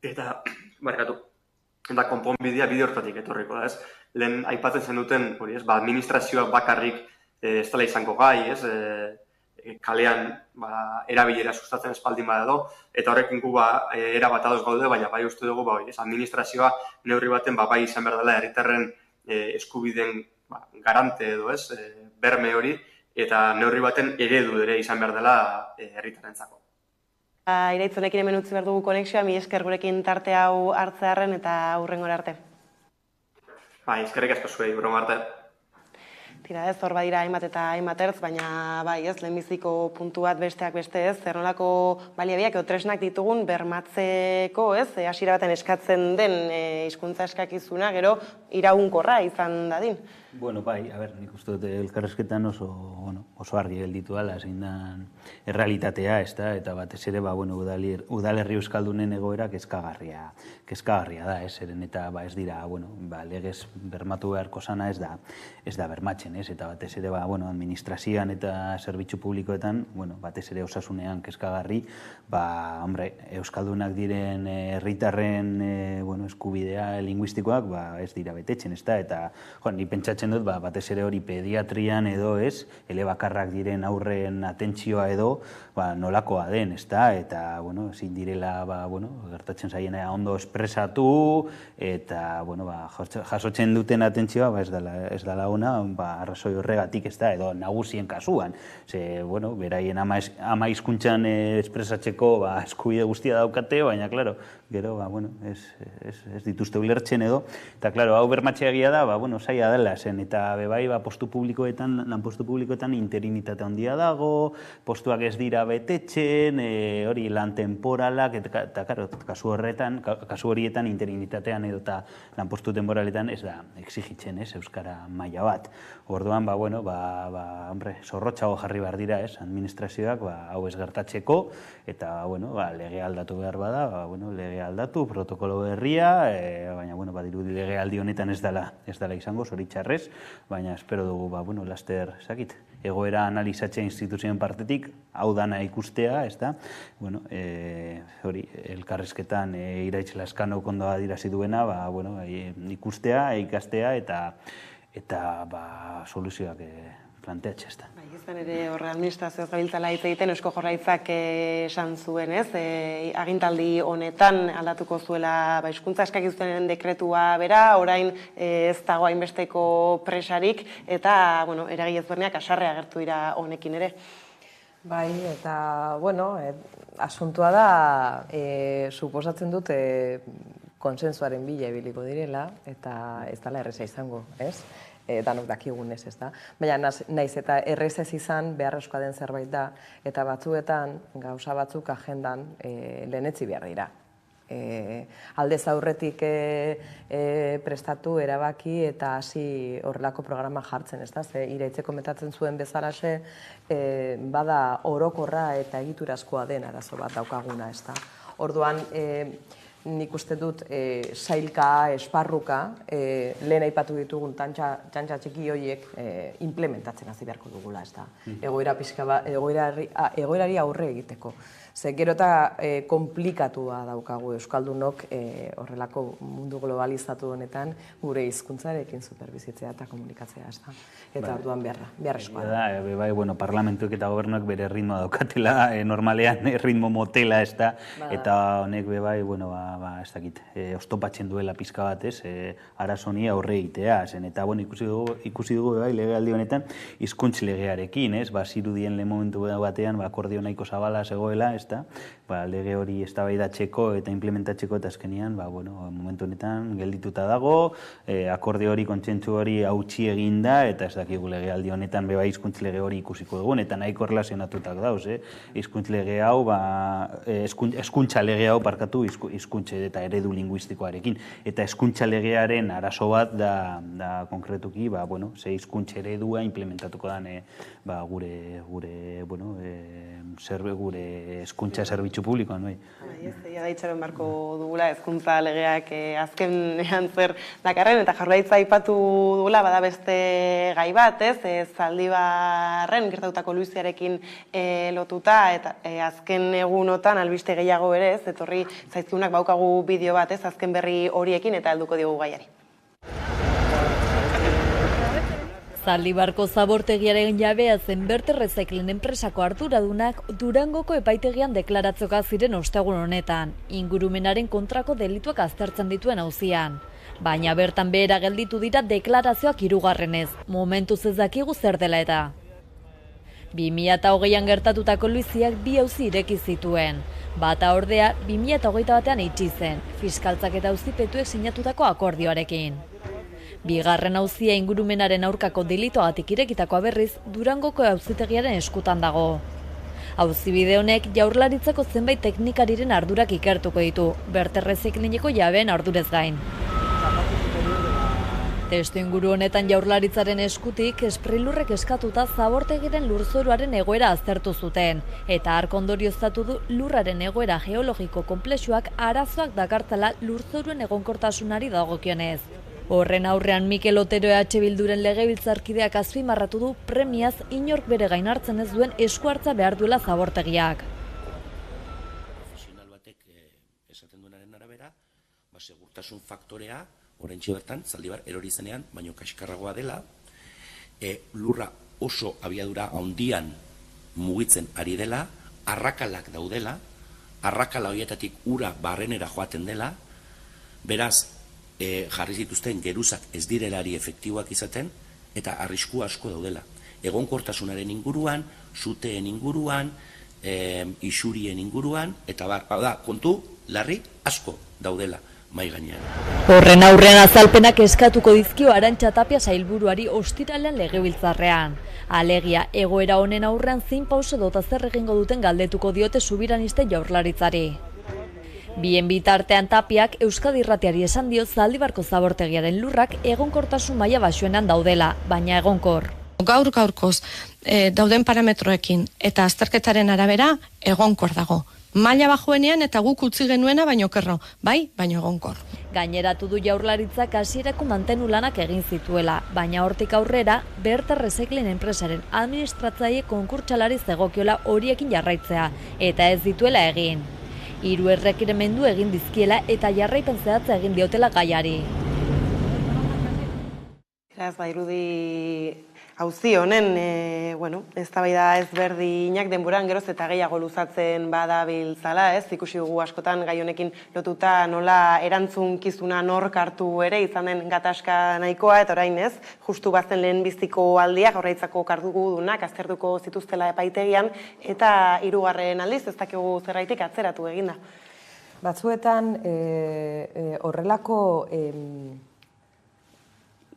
eta konponbidea bide hortatik etorriko da, lehen aipatzen zen duten, administrazioak bakarrik ez dela izango gai, kalean erabilera sustatzen espaldin bada eta horrekin gu erabat ados gaude, baina bai uste dugu administrazioa neurri baten bai izan behar dela herritarren eskubideen garante edo berme hori, eta neurri baten eredu ere izan behar dela herritarrentzako. Iraitzonekin hemen utzi behar dugu konexioa, mi esker gurekin tarte hau hartzearen eta hurrengora arte. Eskerrik asko zuei, broma arte. Tira hor badira hainbat eta hainbat ertz, baina lehenbiziko puntu bat besteak beste zer nolako baliabideak edo tresnak ditugun bermatzeko hasiera baten eskatzen den hizkuntza eskakizuna gero iraunkorra izan dadin. Bueno, bai, nik uste dut elkarrezketan oso argi gelditu dela, zein den errealitatea, eta batez ere, udalerri euskaldunen egoera kezkagarria da, zeren eta ez dira, legez bermatu beharko sana ez da bermatzen, eta batez ere, administrazioan eta zerbitzu publikoetan, batez ere osasunean kezkagarri, euskaldunak diren herritarren eskubidea linguistikoak ez dira betetzen, eta ni pentsatzen dut, batez ere hori pediatrian edo elebakarrak diren aurren atentzioa edo nolakoa den, eta ezin direla gertatzen zaiena ondo espresatu, eta jasotzen duten atentzioa ez dela ona, arrazoi horregatik edo nagusien kasuan, beraien ama hizkuntzan espresatzeko eskubide guztia daukate, baina, klaro, gero, ez dituzte ulertzen edo, eta, klaro, hau bermatzeagia da, zaila dela zen, eta bebai, lanpostu publikoetan interinitate handia dago, postuak ez dira betetzen, hori lan temporalak, eta, kasu horietan interinitatean edo eta lanpostu temporaletan ez da exigitzen, euskara maila bat. Orduan, zorrotxago jarri behar dira, administrazioak hau ez gertatzeko, eta, lege aldatu behar bada, lege aldatu, protokolo berria, baina, badirudi lege aldi honetan ez dela izango, zoritxarrez, baina espero dugu, laster, egoera analizatzea instituzioen partetik, hau dana ikustea, hori, elkarrezketan Iraitz Lazkano ondo adierazi duena, ikustea, ikastea, eta soluzioak planteatzea, ez da. Izan ere horre administrazioaz gabiltzala hitz egiten Eusko Jaurlaritzak esan zuen, agintaldi honetan aldatuko zuela hizkuntza eskakizunaren dekretua bera, orain ez dago hainbesteko presarik, eta eragile ezberdinak haserre agertu dira honekin ere. Bai, eta, asuntua da, suposatzen dut konsensuaren bila ibiliko direla, eta ez dela erreza izango, ez? Danok dakigunez, ez da. Baina naiz eta errezez izan beharrezkoa den zerbait da, eta batzuetan gauza batzuk agendan lehenetzi behar dira. Aldez aurretik prestatu, erabaki eta hasi horrelako programa jartzen, ez da. Iraitzeko komentatzen zuen bezalaxe, bada orokorra eta egiturazkoa den arazo bat daukaguna, ez da. Orduan, nik uste dut sailka, esparruka, lehen aipatu ditugun txantxa txiki horiek implementatzen hasi beharko dugula, ez da. Egoerari aurre egiteko. Ze gero eta komplikatua daukagu Euskaldunok horrelako mundu globalizatu honetan gure hizkuntzarekin superbizitzea eta komunikatzea, ez da. Eta orduan beharrezkoa da. Bai, parlamentuek eta gobernuak bere ritmoa daukatela, normalean ritmo motela, ez da, eta honek bai, ez dakit, oztopatzen duela pizka bat, arazoni aurre egitea, zen, eta ikusi dugu bai, legealdi honetan, hizkuntz legearekin, zirudien lehen momentu batean, akordio nahiko zabala zegoela, lege hori eztabaidatzeko eta implementatzeko, eta azkenean, momentu honetan geldituta dago, akorde hori, kontsentsu hori hautsi eginda, eta ez dakigu legealdi honetan beba hizkuntz lege hori ikusiko dugun, eta nahiko erlazionatutak dauz, hizkuntz lege hau, hezkuntza lege hau parkatu hizkuntza eta eredu linguistikoarekin, eta hezkuntza legearen arazo bat da konkretuki, ze hizkuntza eredua implementatuko den gure hezkuntza zerbitzu publikoan, bai. Da itxaron barko dugula hezkuntza legeak azkenean zer dakarren, eta Jaurlaritza aipatu dugula, bada beste gai bat, Zaldibarren gertatutako luiziarekin lotuta, eta azken egunotan albiste gehiago ere, etorri zaizkiunak baukagu bideo bat, azken berri horiekin, eta helduko diogu gaiari. Zaldibarko zabortegiaren jabea zen Berte Recycling enpresako arduradunak Durangoko epaitegian deklaratzoka ziren ostegun honetan, ingurumenaren kontrako delituak aztertzen dituen auzian. Baina bertan behera gelditu dira deklarazioak hirugarrenez, momentuz ez dakigu zer dela eta. 2020an gertatutako luiziak bi auzi ireki zituen. Bata ordea 2021 batean itxi zen, fiskaltzak eta auzipetuek sinatutako akordioarekin. Bigarren auzia ingurumenaren aurkako delitoagatik irekitakoa berriz Durangoko auzitegiaren eskutan dago. Auzibide honek Jaurlaritzako zenbait teknikariren ardurak ikertuko ditu, Berte Recyclingeko jabeen ardurez gain. Testu inguru honetan Jaurlaritzaren eskutik Sprilurrek eskatuta zabortegiren lurzoruaren egoera aztertu zuten, eta hark ondorioztatu du lurraren egoera geologiko konplexuak arazoak dakartzala lurzoruen egonkortasunari dagokionez. Horren aurrean Mikel Otero EH Bilduren legebiltzarkideak azpimarratu du premiaz inork bere gain hartzen ez duen esku hartza behar duela zabortegiak. Profesional batek esaten duenaren arabera, segurtasun faktorea oraintxe bertan Zaldibar erori zenean baino kaskarragoa dela, lurra oso abiadura handian mugitzen ari dela, arrakalak daudela, arrakala horietatik ura barrenera joaten dela, beraz, jarri zituzten geruzak ez direlari efektiboak izaten, eta arrisku asko daudela. Egonkortasunaren inguruan, suteen inguruan, isurien inguruan, eta kontu larri asko daudela mai gainean. Horren aurrean azalpenak eskatuko dizkio Arantxa Tapia sailburuari ostiralean legebiltzarrean. Alegia, egoera honen aurrean zein pauso dota zer egingo duten galdetuko diote Subiraniste Jaurlaritzari. Bien bitartean Tapiak Euskadi Irratiari esan dio Zaldibarko zabortegiaren lurrak egonkortasun maila baxuenan daudela, baina egonkor. Gaur-gaurkoz dauden parametroekin eta azterketaren arabera egonkor dago. Maila bajuenean eta guk utzi genuena baino kerro, bai, baino egonkor. Gaineratu du Jaurlaritzak hasierako mantenu lanak egin zituela, baina hortik aurrera Berta Recycling enpresaren administratzaile konkurtsalari zegokiola horiekin jarraitzea, eta ez dituela egin. 3 errekiremendu egin dizkiela eta jarraipen zehatza egin diotela gaiari. Beraz, irudi auzi honen, eztabaida ezberdinak denboran geroz eta gehiago luzatzen badabiltzala, ez? Ikusi dugu askotan gai honekin lotuta nola erantzunkizuna nork hartu ere izan den gatazka nahikoa, eta orain ez, justu bazen lehen biztiko aldiak, Jaurlaritzako kardugudunak aztertuko zituztela epaitegian, eta 3. aldiz, ez dakigu zerraitik atzeratu eginda. Batzuetan horrelako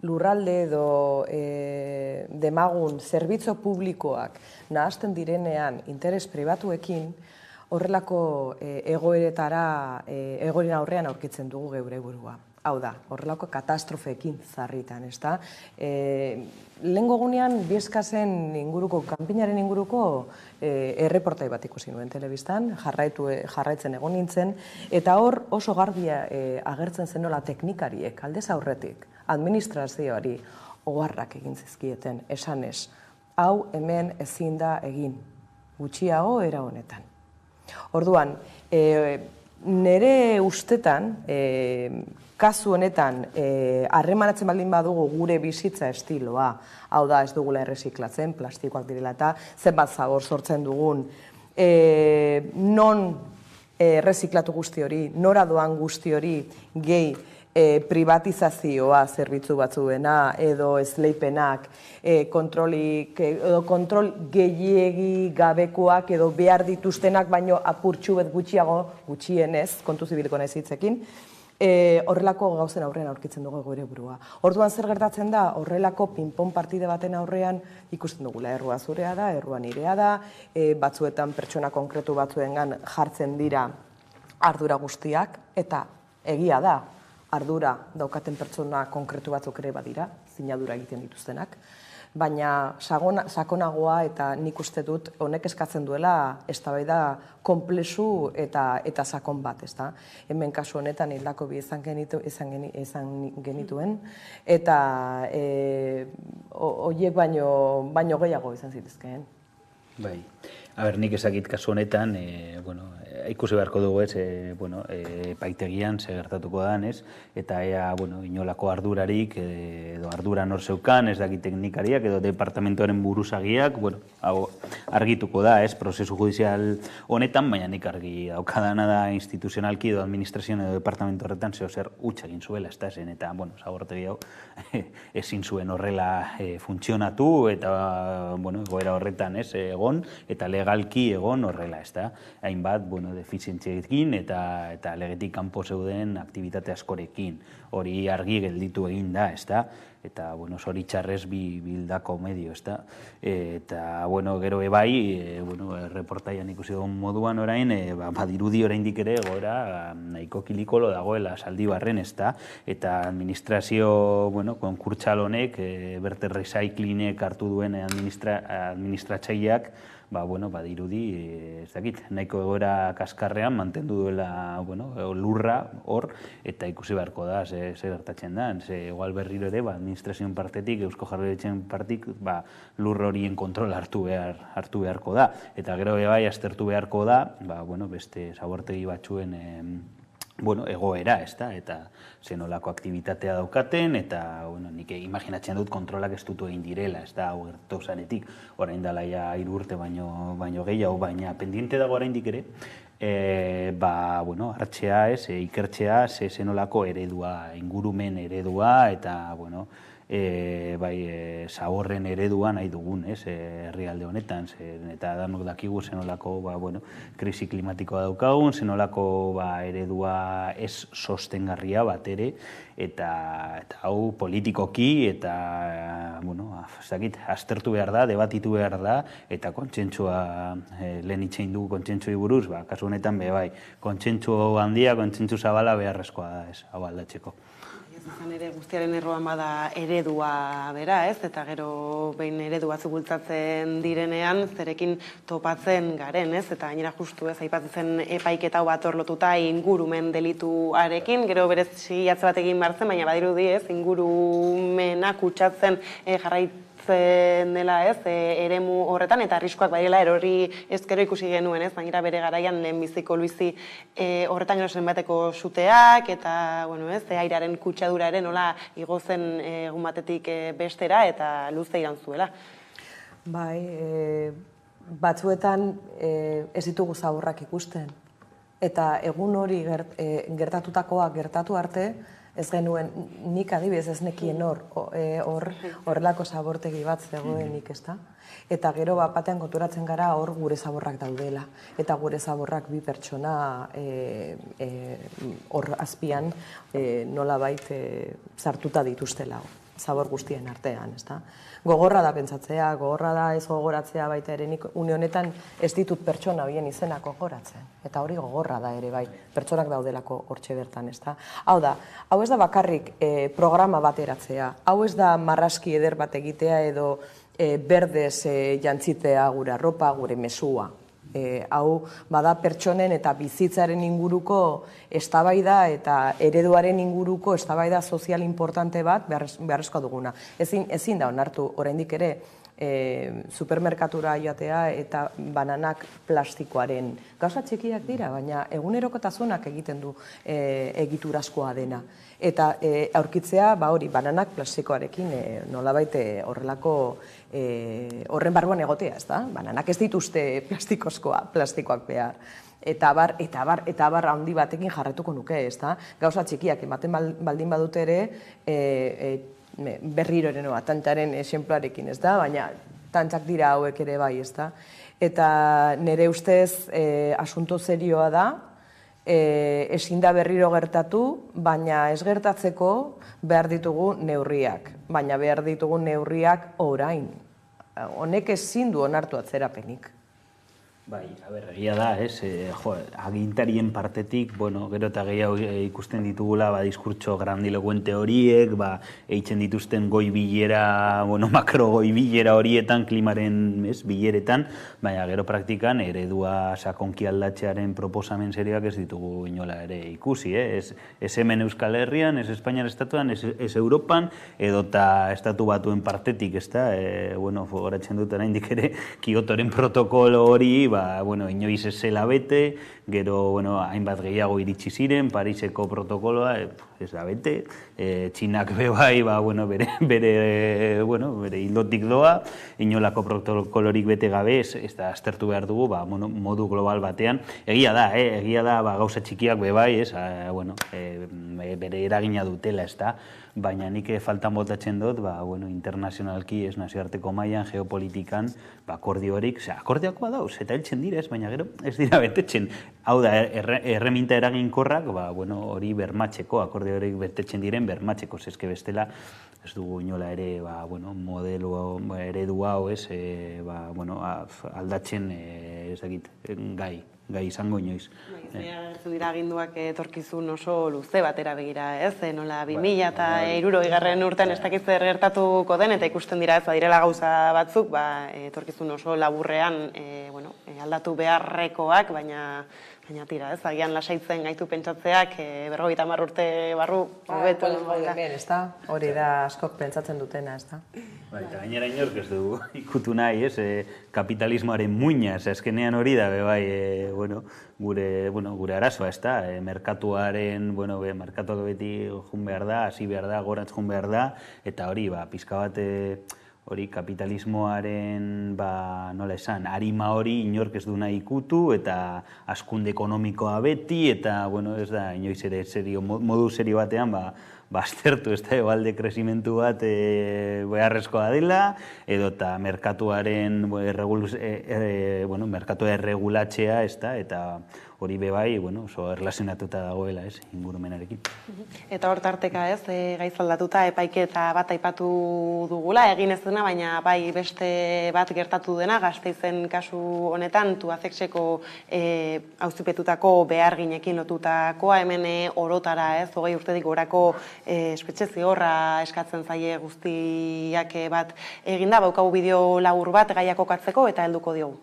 lurralde edo demagun zerbitzu publikoak nahasten direnean interes pribatuekin, horrelako egoeren aurrean aurkitzen dugu geure burua. Hau da, horrelako katastrofeekin zarritan, ez da? Lehengo gunean, Bieskasen inguruko, kanpinaren inguruko erreportai bat ikusi nuen telebistan, jarraitzen egon nintzen, eta hor oso garbia agertzen zenola teknikariek, aldez aurretik, administrazioari oharrak egin zizkieten, esanez, hau hemen ezin da egin, gutxiago era honetan. Orduan, nire ustetan, kasu honetan, harremanatzen baldin badugu gure bizitza estiloa, hau da ez dugula erreziklatzen, plastikoak direla eta zenbat zabor sortzen dugun, non erreziklatu guzti hori, nora doan guzti hori gehi privatizazioa zerbitzu batzuena edo esleipenak, kontrol gehiegi gabekoak edo behar dituztenak, baino apurtxu bet gutxienez, kontu zibiliko naiz hitzekin, horrelako gauzen aurrean aurkitzen dugu gure burua. Orduan zer gertatzen da, horrelako ping-pong partide baten aurrean ikusten dugula, errua zurea da, errua nirea da, batzuetan pertsona konkretu batzuengan jartzen dira ardura guztiak, eta egia da, ardura daukaten pertsona konkretu batzuk ere badira, sinadura egiten dituztenak, baina sakonagoa eta nik uste dut honek eskatzen duela eztabaida konplexu eta sakon bat, ezta? Hemen kasu honetan hildako bi izan genituen, eta horiek baino gehiago izan zitezkeen. Bai. Nik ezakit kasu honetan, ikusi beharko dugu ez, epaitegian gertatuko dan ez, eta ea, inolako ardurarik, edo ardura nor zeukan, ez dakit teknikariak, edo departamentoaren buruzagiak, argituko da ez, prozesu judizial honetan, baina nik argi daukadana da instituzionalki edo administrazioan edo departamento horretan zeo zer utx egin zuela, ez da zen, eta, zabortegi hau ezin zuen horrela funtzionatu, eta, egoera horretan ez, egon, eta legalki egon horrela, ez da, hainbat, defizientziekin eta legetik kanpo zeuden aktibitate askorekin. Hori argi gelditu egin da, ez da. eta, bueno, zoritxarrez bildako medio, ez da. Eta, bueno, gero ebai, reportaian ikusi dugun moduan orain, badirudi oraindik ere gora nahiko kilikolo dagoela Zaldibarren, ez da, eta administrazio, konkurtsal honek, Berte Recyclingek hartu duen administratzaileak, badirudi, ez dakit, nahiko egoera kaskarrean mantendu duela lurra hor, eta ikusi beharko da, zer gertatzen da, igual berriro ere, administrazioen partetik, Eusko Jaurlaritzaren partetik, lur horien kontrol hartu beharko da, eta gero bai aztertu beharko da, beste zabortegi batzuen egoera, ez da, eta zenolako aktibitatea daukaten, eta nik imaginatzen dut kontrolak ez dutu egin direla, ez da, hau gertu zaretik, orain dela ja 3 urte baino gehiago, baina pendiente dago oraindik ere, hartzea, ikertzea, zenolako eredua, ingurumen eredua, eta, zaborren eredua nahi dugun, herrialde honetan, eta danok dakigu zenolako krisi klimatikoa daukagun, zenolako eredua ez sostengarria bat ere, eta hau politikoki, eta, aztertu behar da, debatitu behar da, eta kontsentsua lehen itxein dugu kontsentsuei buruz, kasu honetan kontsentsu handia, kontsentsu zabala beharrezkoa da, hau aldatzeko. Izan ere guztiaren erroan bada eredua bera, ez? Eta gero behin eredu batzuk bultzatzen direnean, zerekin topatzen garen, ez? Eta gainera justu ez, aipatzen epaiketa bat lotuta ingurumen delituarekin, gero berez siatze bat egin behar zen, baina badirudi ez, ingurumena kutsatzen jarraitzen dela ez, eremu horretan, eta arriskoak badirela erori ezkero ikusi genuen ez, baina bere garaian lehenbiziko luizi horretan gero zenbateko suteak, eta, airearen kutsadura ere nola igozen egun batetik bestera, eta luze iran zuela. Bai, batzuetan ez ditugu zaborrak ikusten, eta egun hori gertatutakoa gertatu arte, ez genuen, nik adibidez ez nekien horrelako zabortegi bat zegoenik, ez da? Eta gero batean konturatzen gara hor gure zaborrak daudela. Eta gure zaborrak 2 pertsona hor azpian nolabait sartuta dituztela zabor guztien artean, ez da? Gogorra da pentsatzea, gogorra da ez gogoratzea baita ere, nik une honetan ez ditut pertsona bien izenak gogoratzen. Eta hori gogorra da ere bai, pertsonak daudelako hortxe bertan, ez da? Hau da, hau ez da bakarrik programa bat eratzea, hau ez da marraski eder bat egitea edo berdez jantzitea gure arropa, gure mesua. Hau bada pertsonen eta bizitzaren inguruko eztabaida eta ereduaren inguruko eztabaida sozial importante bat beharrezkoa duguna. Ezin da onartu oraindik ere supermerkatura joatea eta bananak plastikoaren. Gauza txikiak dira, baina egunerokotasunak egiten du egiturazkoa dena. Eta aurkitzea, hori, bananak plastikoarekin nolabait horrelako horren barruan egotea, ez da? Bananak ez dituzte plastikoak behar. Eta bar handi batekin jarretuko nuke, ez da? Gauza txikiak ematen baldin badute ere, berriro ere noa, tantaren esenplarekin, ez da? Baina tantzak dira hauek ere bai, ez da? Eta nire ustez asunto serioa da, ezin da berriro gertatu, baina ez gertatzeko behar ditugu neurriak. Baina behar ditugu neurriak orain. Honek ezin du onartu atzerapenik. Bai, egia da, agintarien partetik, gero eta gehiago ikusten ditugula, diskurtso grandilocuente horiek, eitzen dituzten goi bilera, makro goi bilera horietan, klimaren bileretan, baina gero praktikan eredua sakonki aldatzearen proposamen serioak ez ditugu inola ere ikusi, ez hemen Euskal Herrian, ez Espainiar estatuan, ez Europan, edota estatu batuen partetik, ez da, goratzen dut oraindik ere, Kyotoren protokolo hori, inoiz ez zela bete, gero hainbat gehiago iritsi ziren, Pariseko protokoloa ez da bete, Txinak bebai bere hildotik doa, inolako protokolorik bete gabe ez da aztertu behar dugu modu global batean. Egia da gauza txikiak bebai, bere eragina dutela, ez da, baina nik faltan botatzen dut, internazionalki ez nazioarteko mailan, geopolitikan, akordiorik, akordioakoa dauz, eta heltzen dira ez, baina gero ez dira betetzen. Hau da, erreminta eraginkorrak, hori bermatzeko, akordiorik betetzen diren bermatzeko, zezke bestela, ez dugu inola ere modelo eredu hau aldatzen ez dakit gai izango inoiz. Agertu dira aginduak etorkizun oso luze batera begira, ez? Nola 2060 urtean ez dakit zer gertatuko den, eta ikusten dira ez badirela gauza batzuk, etorkizun oso laburrean aldatu beharrekoak, baina tira, ez? Agian lasaitzen gaitu pentsatzeak 50 urte barru hobeto. Hori da askok pentsatzen dutena, ez da? Eta gainera inork ez dugu ikutu nahi, ez? Kapitalismoaren muina, azkenean hori da, gure arazoa, ez da? Merkatuaren, merkatuak beti jun behar da, hasi behar da, gorantz jun behar da, eta hori, pizka bat hori kapitalismoaren, nola esan, arima hori inork ez du nahi ikutu, eta hazkunde ekonomikoa beti, eta, ez da, inoiz ere modu serio batean, aztertu, ez da, ebalde kresimentu bat beharrezkoa dela, edo eta merkatuaren, merkatua erregulatzea, ez da, eta hori bebai, oso erlazionatuta dagoela, ez, ingurumenarekin. Eta hor tarteka, ez, gaiz aldatuta epaiketa bat aipatu dugula, egin ez dena, baina bai beste bat gertatu dena, Gasteizen kasu honetan, Tubacexeko auzipetutako beharginekin lotutakoa, hemen orotara, ez, 20 urtetik gorako espetxe zigorra eskatzen zaie guztiak bat eginda, baukagu bideo labur bat gaiak kokatzeko eta helduko diogu.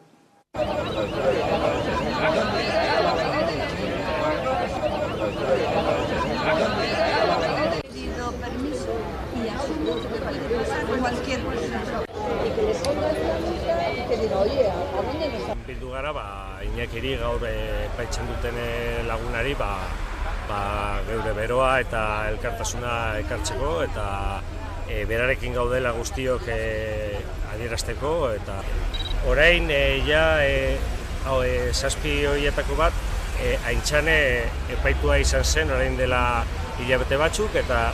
Bildu gara, Iñakiri gaur epaitzen duten lagunari geure beroa eta elkartasuna ekartzeko eta berarekin gaudela guztiok adierazteko eta orain zazpi horietako bat Aintzane epaitua izan zen orain dela hilabete batzuk eta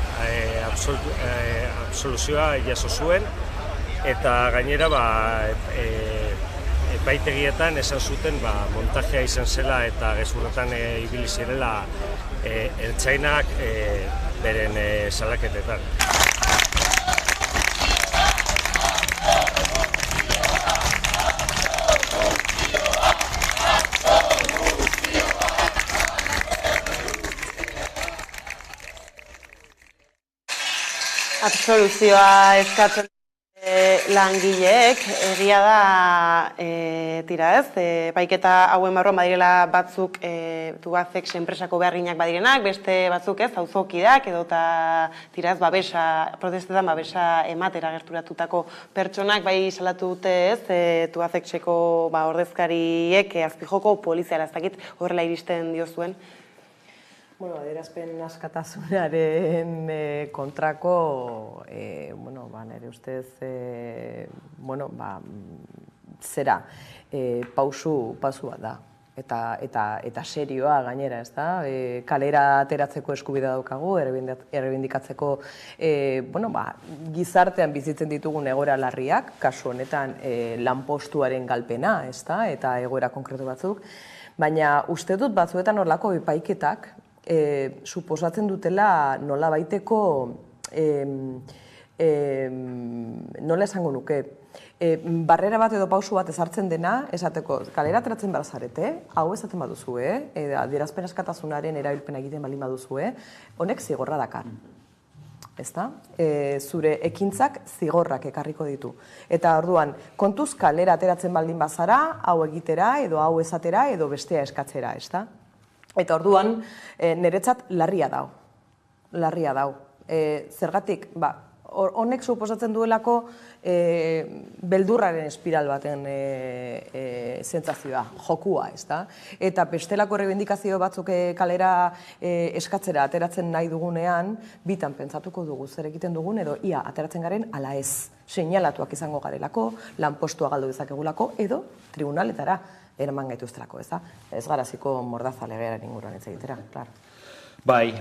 absoluzioa jaso zuen eta gainera epaitegietan esan zuten montajea izan zela eta gezurretan ibili zirela ertzainak beren salaketetan. Absoluzioa eskatzen langileek, egia da, tira ez, epaiketa hauen barruan badirela batzuk Tubacex enpresako beharginak badirenak, beste batzuk ez, auzokideak edo eta tira ez, protestetan babesa ematera gerturatutako pertsonak, bai salatu dute ez, Tubacexeko ordezkariek azpijoko poliziara ez dakit horrela iristen diozuen. Adierazpen askatasunaren kontrako, nire ustez, zera, pausu bat da. Eta serioa gainera, ez da? Kalera ateratzeko eskubidea daukagu, errebindikatzeko gizartean bizitzen ditugun egoera larriak, kasu honetan lanpostuaren galpena, ez da? Eta egoera konkretu batzuk. Baina uste dut batzuetan horlako epaiketak suposatzen dutela nola baiteko, nola esango nuke, barrera bat edo pausu bat ezartzen dena, esateko, kalera ateratzen behar zarete, hau esaten baduzu, adierazpen askatasunaren erabilpena egiten balin baduzu, honek zigorra dakar. Ezta? Zure ekintzak zigorrak ekarriko ditu. Eta orduan, kontuz kalera ateratzen baldin bazara, hau egitera, edo hau esatera, edo bestea eskatzera, ezta? Eta orduan, niretzat larria dau. Zergatik, honek suposatzen duelako beldurraren espiral baten sentsazioa, jokua, ezta? Eta bestelako errebindikazio batzuk kalera eskatzera ateratzen nahi dugunean, bitan pentsatuko dugu zer egiten dugun, edo ia ateratzen garen ala ez. Seinalatuak izango garelako, lanpostua galdu dezakegulako, edo tribunaletara eraman gaituztelako, ez da? Ez garaziko mordaza legearen inguruan ez egitera, klar. Bai,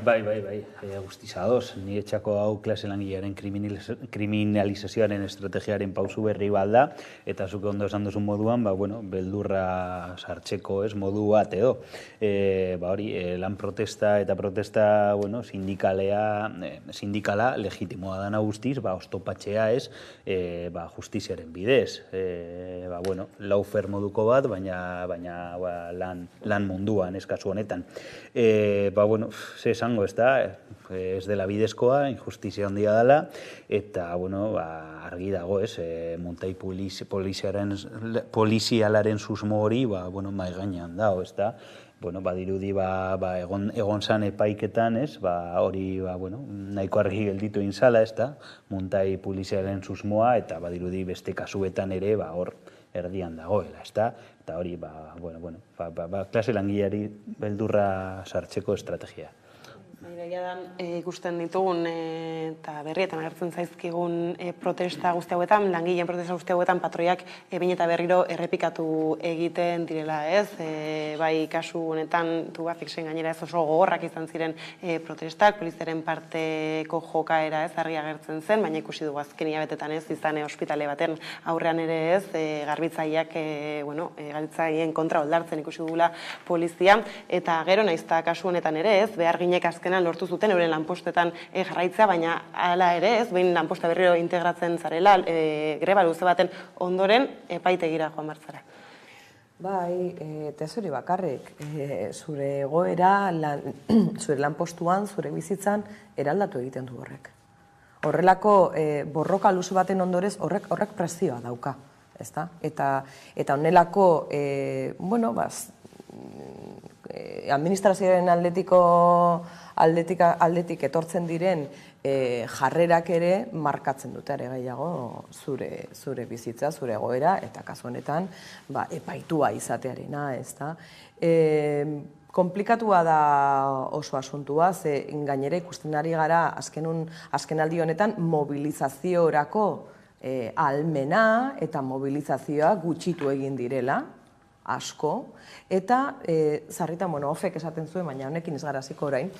guztiz ados. Ni etxako hau klase langilearen kriminalizazioaren estrategiaren pausu berri bat da, eta zuk ondo esan duzun moduan, beldurra sartzeko modu bat edo. Lan protesta eta protesta sindikala legitimoa dana guztiz, oztopatzea justiziaren bidez. Laufer moduko bat, baina lan munduan, kasu honetan. Ze esango, ez dela bidezkoa, injustizia handia dela, eta argi dago, muntai polizialaren susmo hori mai gainean dago, ez da. Badirudi egon zan epaiketan, hori nahiko argi gelditu inzala, ez da, muntai polizialaren susmoa, eta badirudi beste kasuetan ere hor erdian dagoela, ez da. Eta hori, klase langileari beldurra sartzeko estrategia. Egia da, ikusten ditugun eta berrietan agertzen zaizkigun protesta guzti hauetan, langileen protesta guzti hauetan patroiak behin eta berriro errepikatu egiten direla, ez? Bai, kasu honetan, Tubafixen gainera ez oso gogorrak izan ziren protestak, poliziaren parteko jokaera ez argi agertzen zen, baina ikusi dugu azken hilabetetan ez, izan ospitale baten aurrean ere ez, garbitzaileak, garbitzaileen kontra oldartzen ikusi dugula polizia, eta gero naizta kasu honetan ere ez, beharginek azkenan lortu zuten euren lanpostetan jarraitzea, baina hala ere ez, behin lanposta berriro integratzen zarela, greba luze baten ondoren epaitegira joan martzara. Bai, eta zuri bakarrik, zure egoera, zure lanpostuan, zure bizitzan, eraldatu egiten du horrek. Horrelako borroka luze baten ondorez horrek presioa dauka, ezta? Eta honelako, administrazioaren aldetik etortzen diren jarrerak ere markatzen dute ere gehiago zure bizitza, zure egoera, eta kasu honetan epaitua izatearena, ezta. Komplikatua da oso asuntua, ze gainera ikusten ari gara azkenaldi honetan mobilizaziorako ahalmena eta mobilizazioa gutxitu egin direla, asko, eta sarritan, ofek esaten zuen, baina honekin ez gara hasiko orain,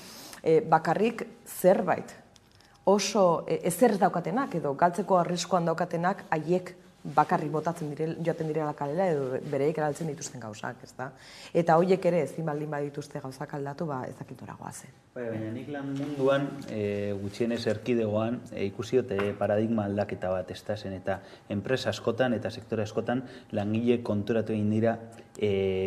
bakarrik zerbait oso ezer daukatenak edo galtzeko arriskoan daukatenak haiek bakarrik botatzen joaten direla kalera edo bereik eraltzen dituzten gauzak, ez da? Eta horiek ere ezin baldin badituzte gauzak aldatu, ez dakitora goazen. Baina nik lan munduan, gutxienez erkidegoan, ikusi dute paradigma aldaketa bat, ez da zen, eta enpresa askotan eta sektore askotan langile konturatu egin dira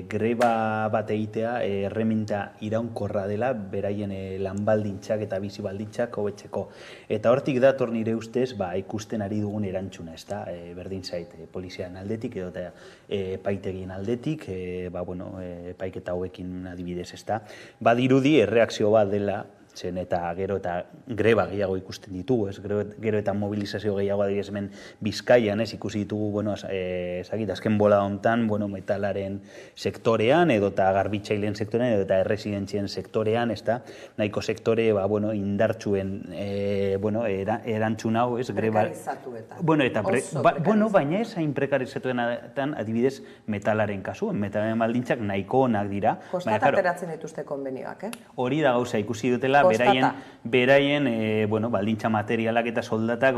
greba bat egitea erreminta iraunkorra dela beraien lan baldintzak eta bizi baldintzak hobetzeko. Eta hortik dator nire ustez ikusten ari dugun erantzuna, ez da, berdin zait, polizian aldetik edo eta epaitegien aldetik, epaiketa hauekin adibidez, ez da. Badirudi erreakzio bat dela, zen eta gero eta greba gehiago ikusten ditugu, gero eta mobilizazio gehiago adibidez hemen Bizkaian, ikusi ditugu, azken bola hontan, metalaren sektorean, edo eta garbitzaileen sektorean, edo eta erresidentzien sektorean, ez da, nahiko sektore, indartsuen, erantzun hau, ez, greba... Prekarizatuetan. Baina ez hain prekarizatuetan adibidez metalaren kasu, metalaren baldintzak nahiko onak dira. Kostat ateratzen dituzte konbenioak, Hori da gauza ikusi dutela, beraien baldintza materialak eta soldatak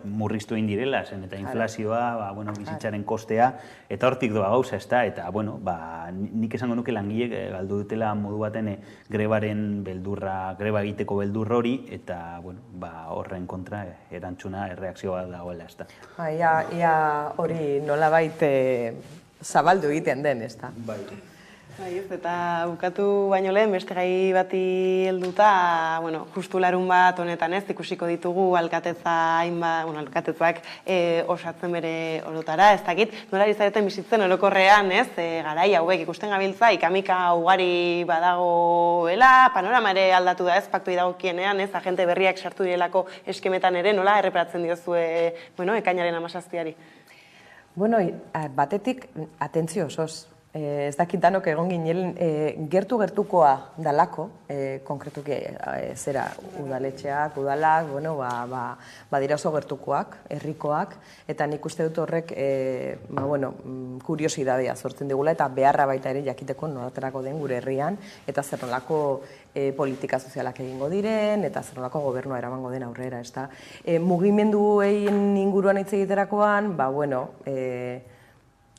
murriztu egin direla, zen eta inflazioa, bizitzaren kostea, eta hortik doa gauza, ez da, eta nik esango nuke langilek galdu dutela modu baten grebaren beldurra, greba egiteko beldur hori, eta horren kontra erantzuna, erreakzioa dagoela, ez da. Ia hori nolabait zabaldu egiten den, ez da. Eta bukatu baino lehen, beste gai bati helduta, justu larun bat honetan ez, ikusiko ditugu alkatetzak osatzen bere orotara, ez dakit, nola izareten bizitzen orokorrean, ez, garai hauek ikusten gabiltza, ikamika ugari badagoela, panorama ere aldatu da ez, paktoi dagokienean, ez, agente berriak sartu direlako eskemetan ere, nola erreparatzen diozue, ekainaren 17-ari? Batetik, atentzio osoz. Ez dakit danok egon ginen gertu-gertukoa dalako, konkretuki zera udaletxeak, udalak, badira oso gertukoak, herrikoak, eta nik uste dut horrek kuriosidadea sortzen digula, eta beharra baita ere jakiteko nolaterako den gure herrian, eta zer nolako politika sozialak egingo diren, eta zer nolako gobernua eramango den aurrera, ez da. Mugimenduein inguruan hitz egiterakoan,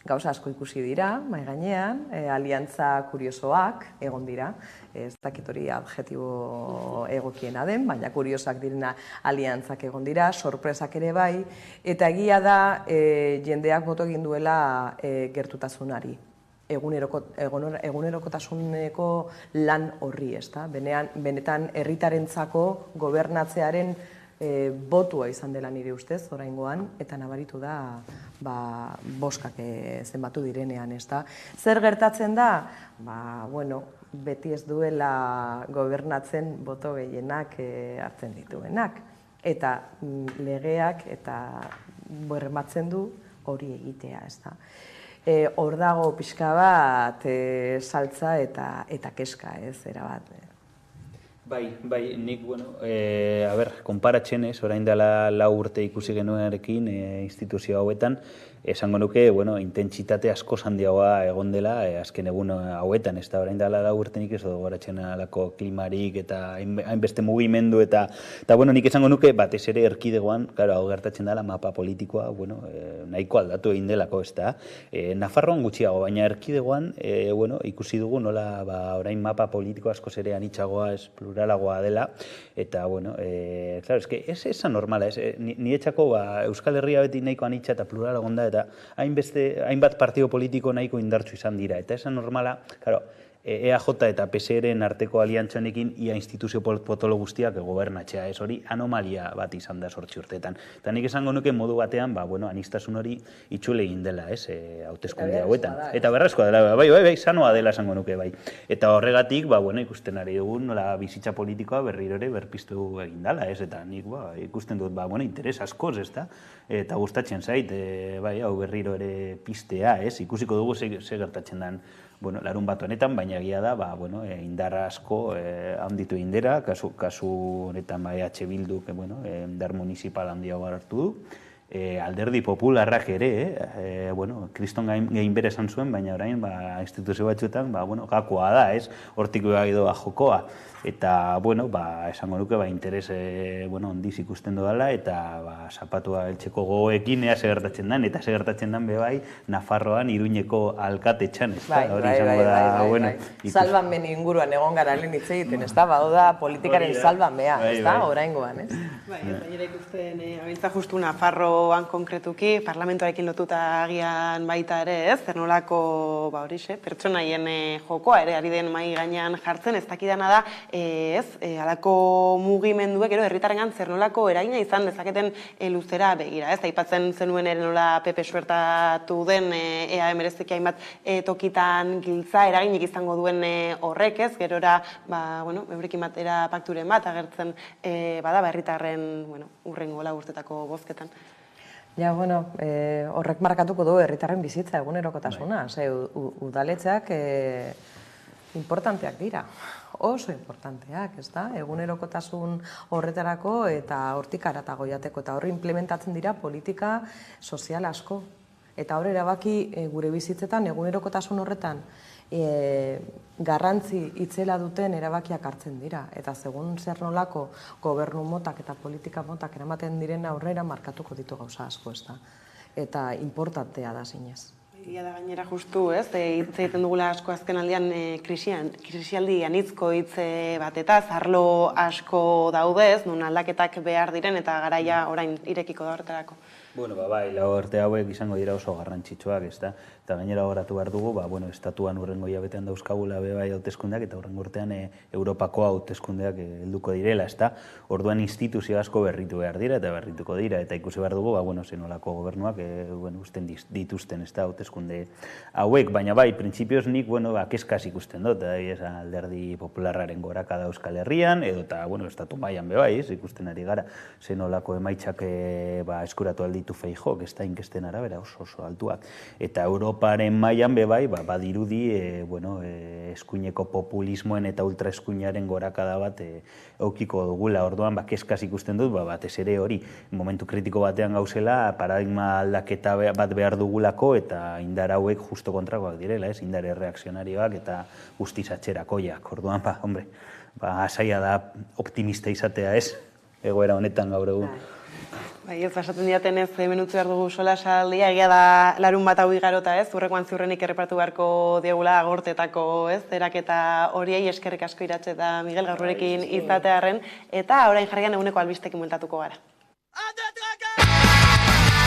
gauza asko ikusi dira, mai gainean, aliantza kuriosoak egon dira, ez dakit hori adjetibo egokiena den, baina kuriosak direna aliantzak egon dira, sorpresak ere bai, eta egia da jendeak boto egin duela gertutasunari, egunerokotasuneko lan horri, ez da, benetan herritarentzako gobernatzearen botua izan dela nire ustez, oraingoan, eta nabaritu da boskak zenbatu direnean, ez da. Zer gertatzen da? Beti ez duela gobernatzen boto gehienak hartzen dituenak. Eta legeak eta bermatzen du hori egitea, ez da. Hor dago pixka bat saltza eta keska, ez, erabat. Bai, nik, konparatzen ez, orain dela 4 urte ikusi genuenarekin instituzio hauetan, esango nuke, intentsitate asko handiagoa egon dela azken egun hauetan, ez da orain dela 4 urte nik ez gogoratzen alako klimarik eta hainbeste mugimendu eta nik esango nuke batez ere erkidegoan, hau gertatzen dela mapa politikoa, nahiko aldatu egin delako, ez da. Nafarroan gutxiago, baina erkidegoan ikusi dugu nola orain mapa politiko asko ere anitzagoa, ez pluralagoa dela, eta, claro, ez esan normala, niretzako Euskal Herria beti nahiko anitza eta pluralagoa da, eta hainbat partido politiko nahiko indartsu izan dira. Eta esan normala, EAJ eta PSR-en arteko aliantzanekin ia instituzio potolo guztiak gobernatzea, ez hori anomalia bat izan da 8 urteetan. Eta nik esango nuke modu batean, anistasun hori itxule egin dela, ez, hauteskunde hauetan. Eta berrazkoa dela, bai, sanoa dela esango nuke, bai. Eta horregatik, ikusten ari dugun, nola bizitza politikoa berriro ere berpiztu egin dela, ez, eta nik ikusten dut, interes askoz, ez da, eta gustatzen zait, hau berriro ere piztea, ez, ikusiko dugu ze gertatzen den larun bat honetan, baina egia da, indarra asko handitu egin dira, kasu honetan EH Bilduk indar municipal handiago hartu du, alderdi popularrak ere, kriston gainbere esan zuen, baina orain instituzio batzuetan gakoa da, ez, hortik doa jokoa. Eta, esango nuke, interes ondiz ikusten dudala, eta zapatua eltseko gogoekin ea segertatzen den, eta segertatzen den bebai, Nafarroan Iruñeko alkatetxan, ez da? Bai. Salbanmen inguruan egon gara lehen hitz egiten, ez da? Da politikaren salbanmea, ez da? Oraingoan, ez? Bai, gainera ikusten, abintza justu Nafarroan konkretuki, parlamentoarekin lotuta agian baita ere, ez? Zer nolako, pertsonaien jokoa ere ari den mai gainean jartzen, ez dakidana da, alako mugimenduek, herritarrengan zer nolako eragina izan dezaketen luzera begira, ez? Aipatzen zenuen ere nola PP suertatu den, ea emerezeki hainbat tokitan giltza eraginik izango duen horrek, ez? Gerora, eurekin batera pakturen bat agertzen bada, herritarren urrengo 4 urtetako bozketan. Ja, horrek markatuko du herritarren bizitza egunerokotasuna, udaletxeak importanteak dira, oso importanteak, ez da? Egunerokotasun horretarako eta hortik haratago jateko, eta horri implementatzen dira politika sozial asko. Eta hor erabaki gure bizitzetan, egunerokotasun horretan, garrantzi itzela duten erabakiak hartzen dira. Eta segun zer nolako gobernu motak eta politika motak eramaten diren aurrera markatuko ditu gauza asko, ez da? Eta importantea da zinez. Egia da gainera justu, ez? Hitz egiten dugula asko azken aldian krisialdi anitzko hitz batetaz, arlo asko daudez, nun aldaketak behar diren eta garaia orain irekiko da horretarako. Bai, urte hauek izango dira oso garrantzitsuak, ez da? Eta gainera horatu behar dugu, estatuan urrengo hilabetean dauzkagula bai hauteskundeak eta urrengo urtean Europako hauteskundeak helduko direla, ez da? Orduan instituzio asko berritu behar dira eta berrituko dira, eta ikusi behar dugu, zenolako gobernuak usten dituzten, ez da, hauteskunde hauek, baina bai, printzipioz nik, kezkaz ikusten dut, alderdi popularraren goraka da Euskal Herrian, edo eta, estatu mailan bai, ikusten ari gara, zenolako emaitzak eskuratu alditu ditu Feijóok, ez da inkesten arabera oso altuak. Eta Europaren mailan bebai, badirudi eskuineko populismoen eta ultraeskuinaren gorakada bat eukiko dugula. Orduan, kezkaz ikusten dut, batez ere hori, momentu kritiko batean gauzela, paradigma aldaketa bat behar dugulako eta indar hauek justo kontrakoak direla, indar erreakzionarioak eta guztiz atzerakoiak. Orduan, zaila da optimista izatea ez, egoera honetan gaur egun. Ez pasatzen diaten ez menutzu behar dugu solasaldia, egia da larun bat hau igarota ez, urrekoan ziurrenik erreparatu beharko diegula agortetako ez, eraketa horiei eskerrik asko Iratxe eta Miguel gaurrekin izatearen, eta orain jarrian eguneko albistekin bueltatuko gara.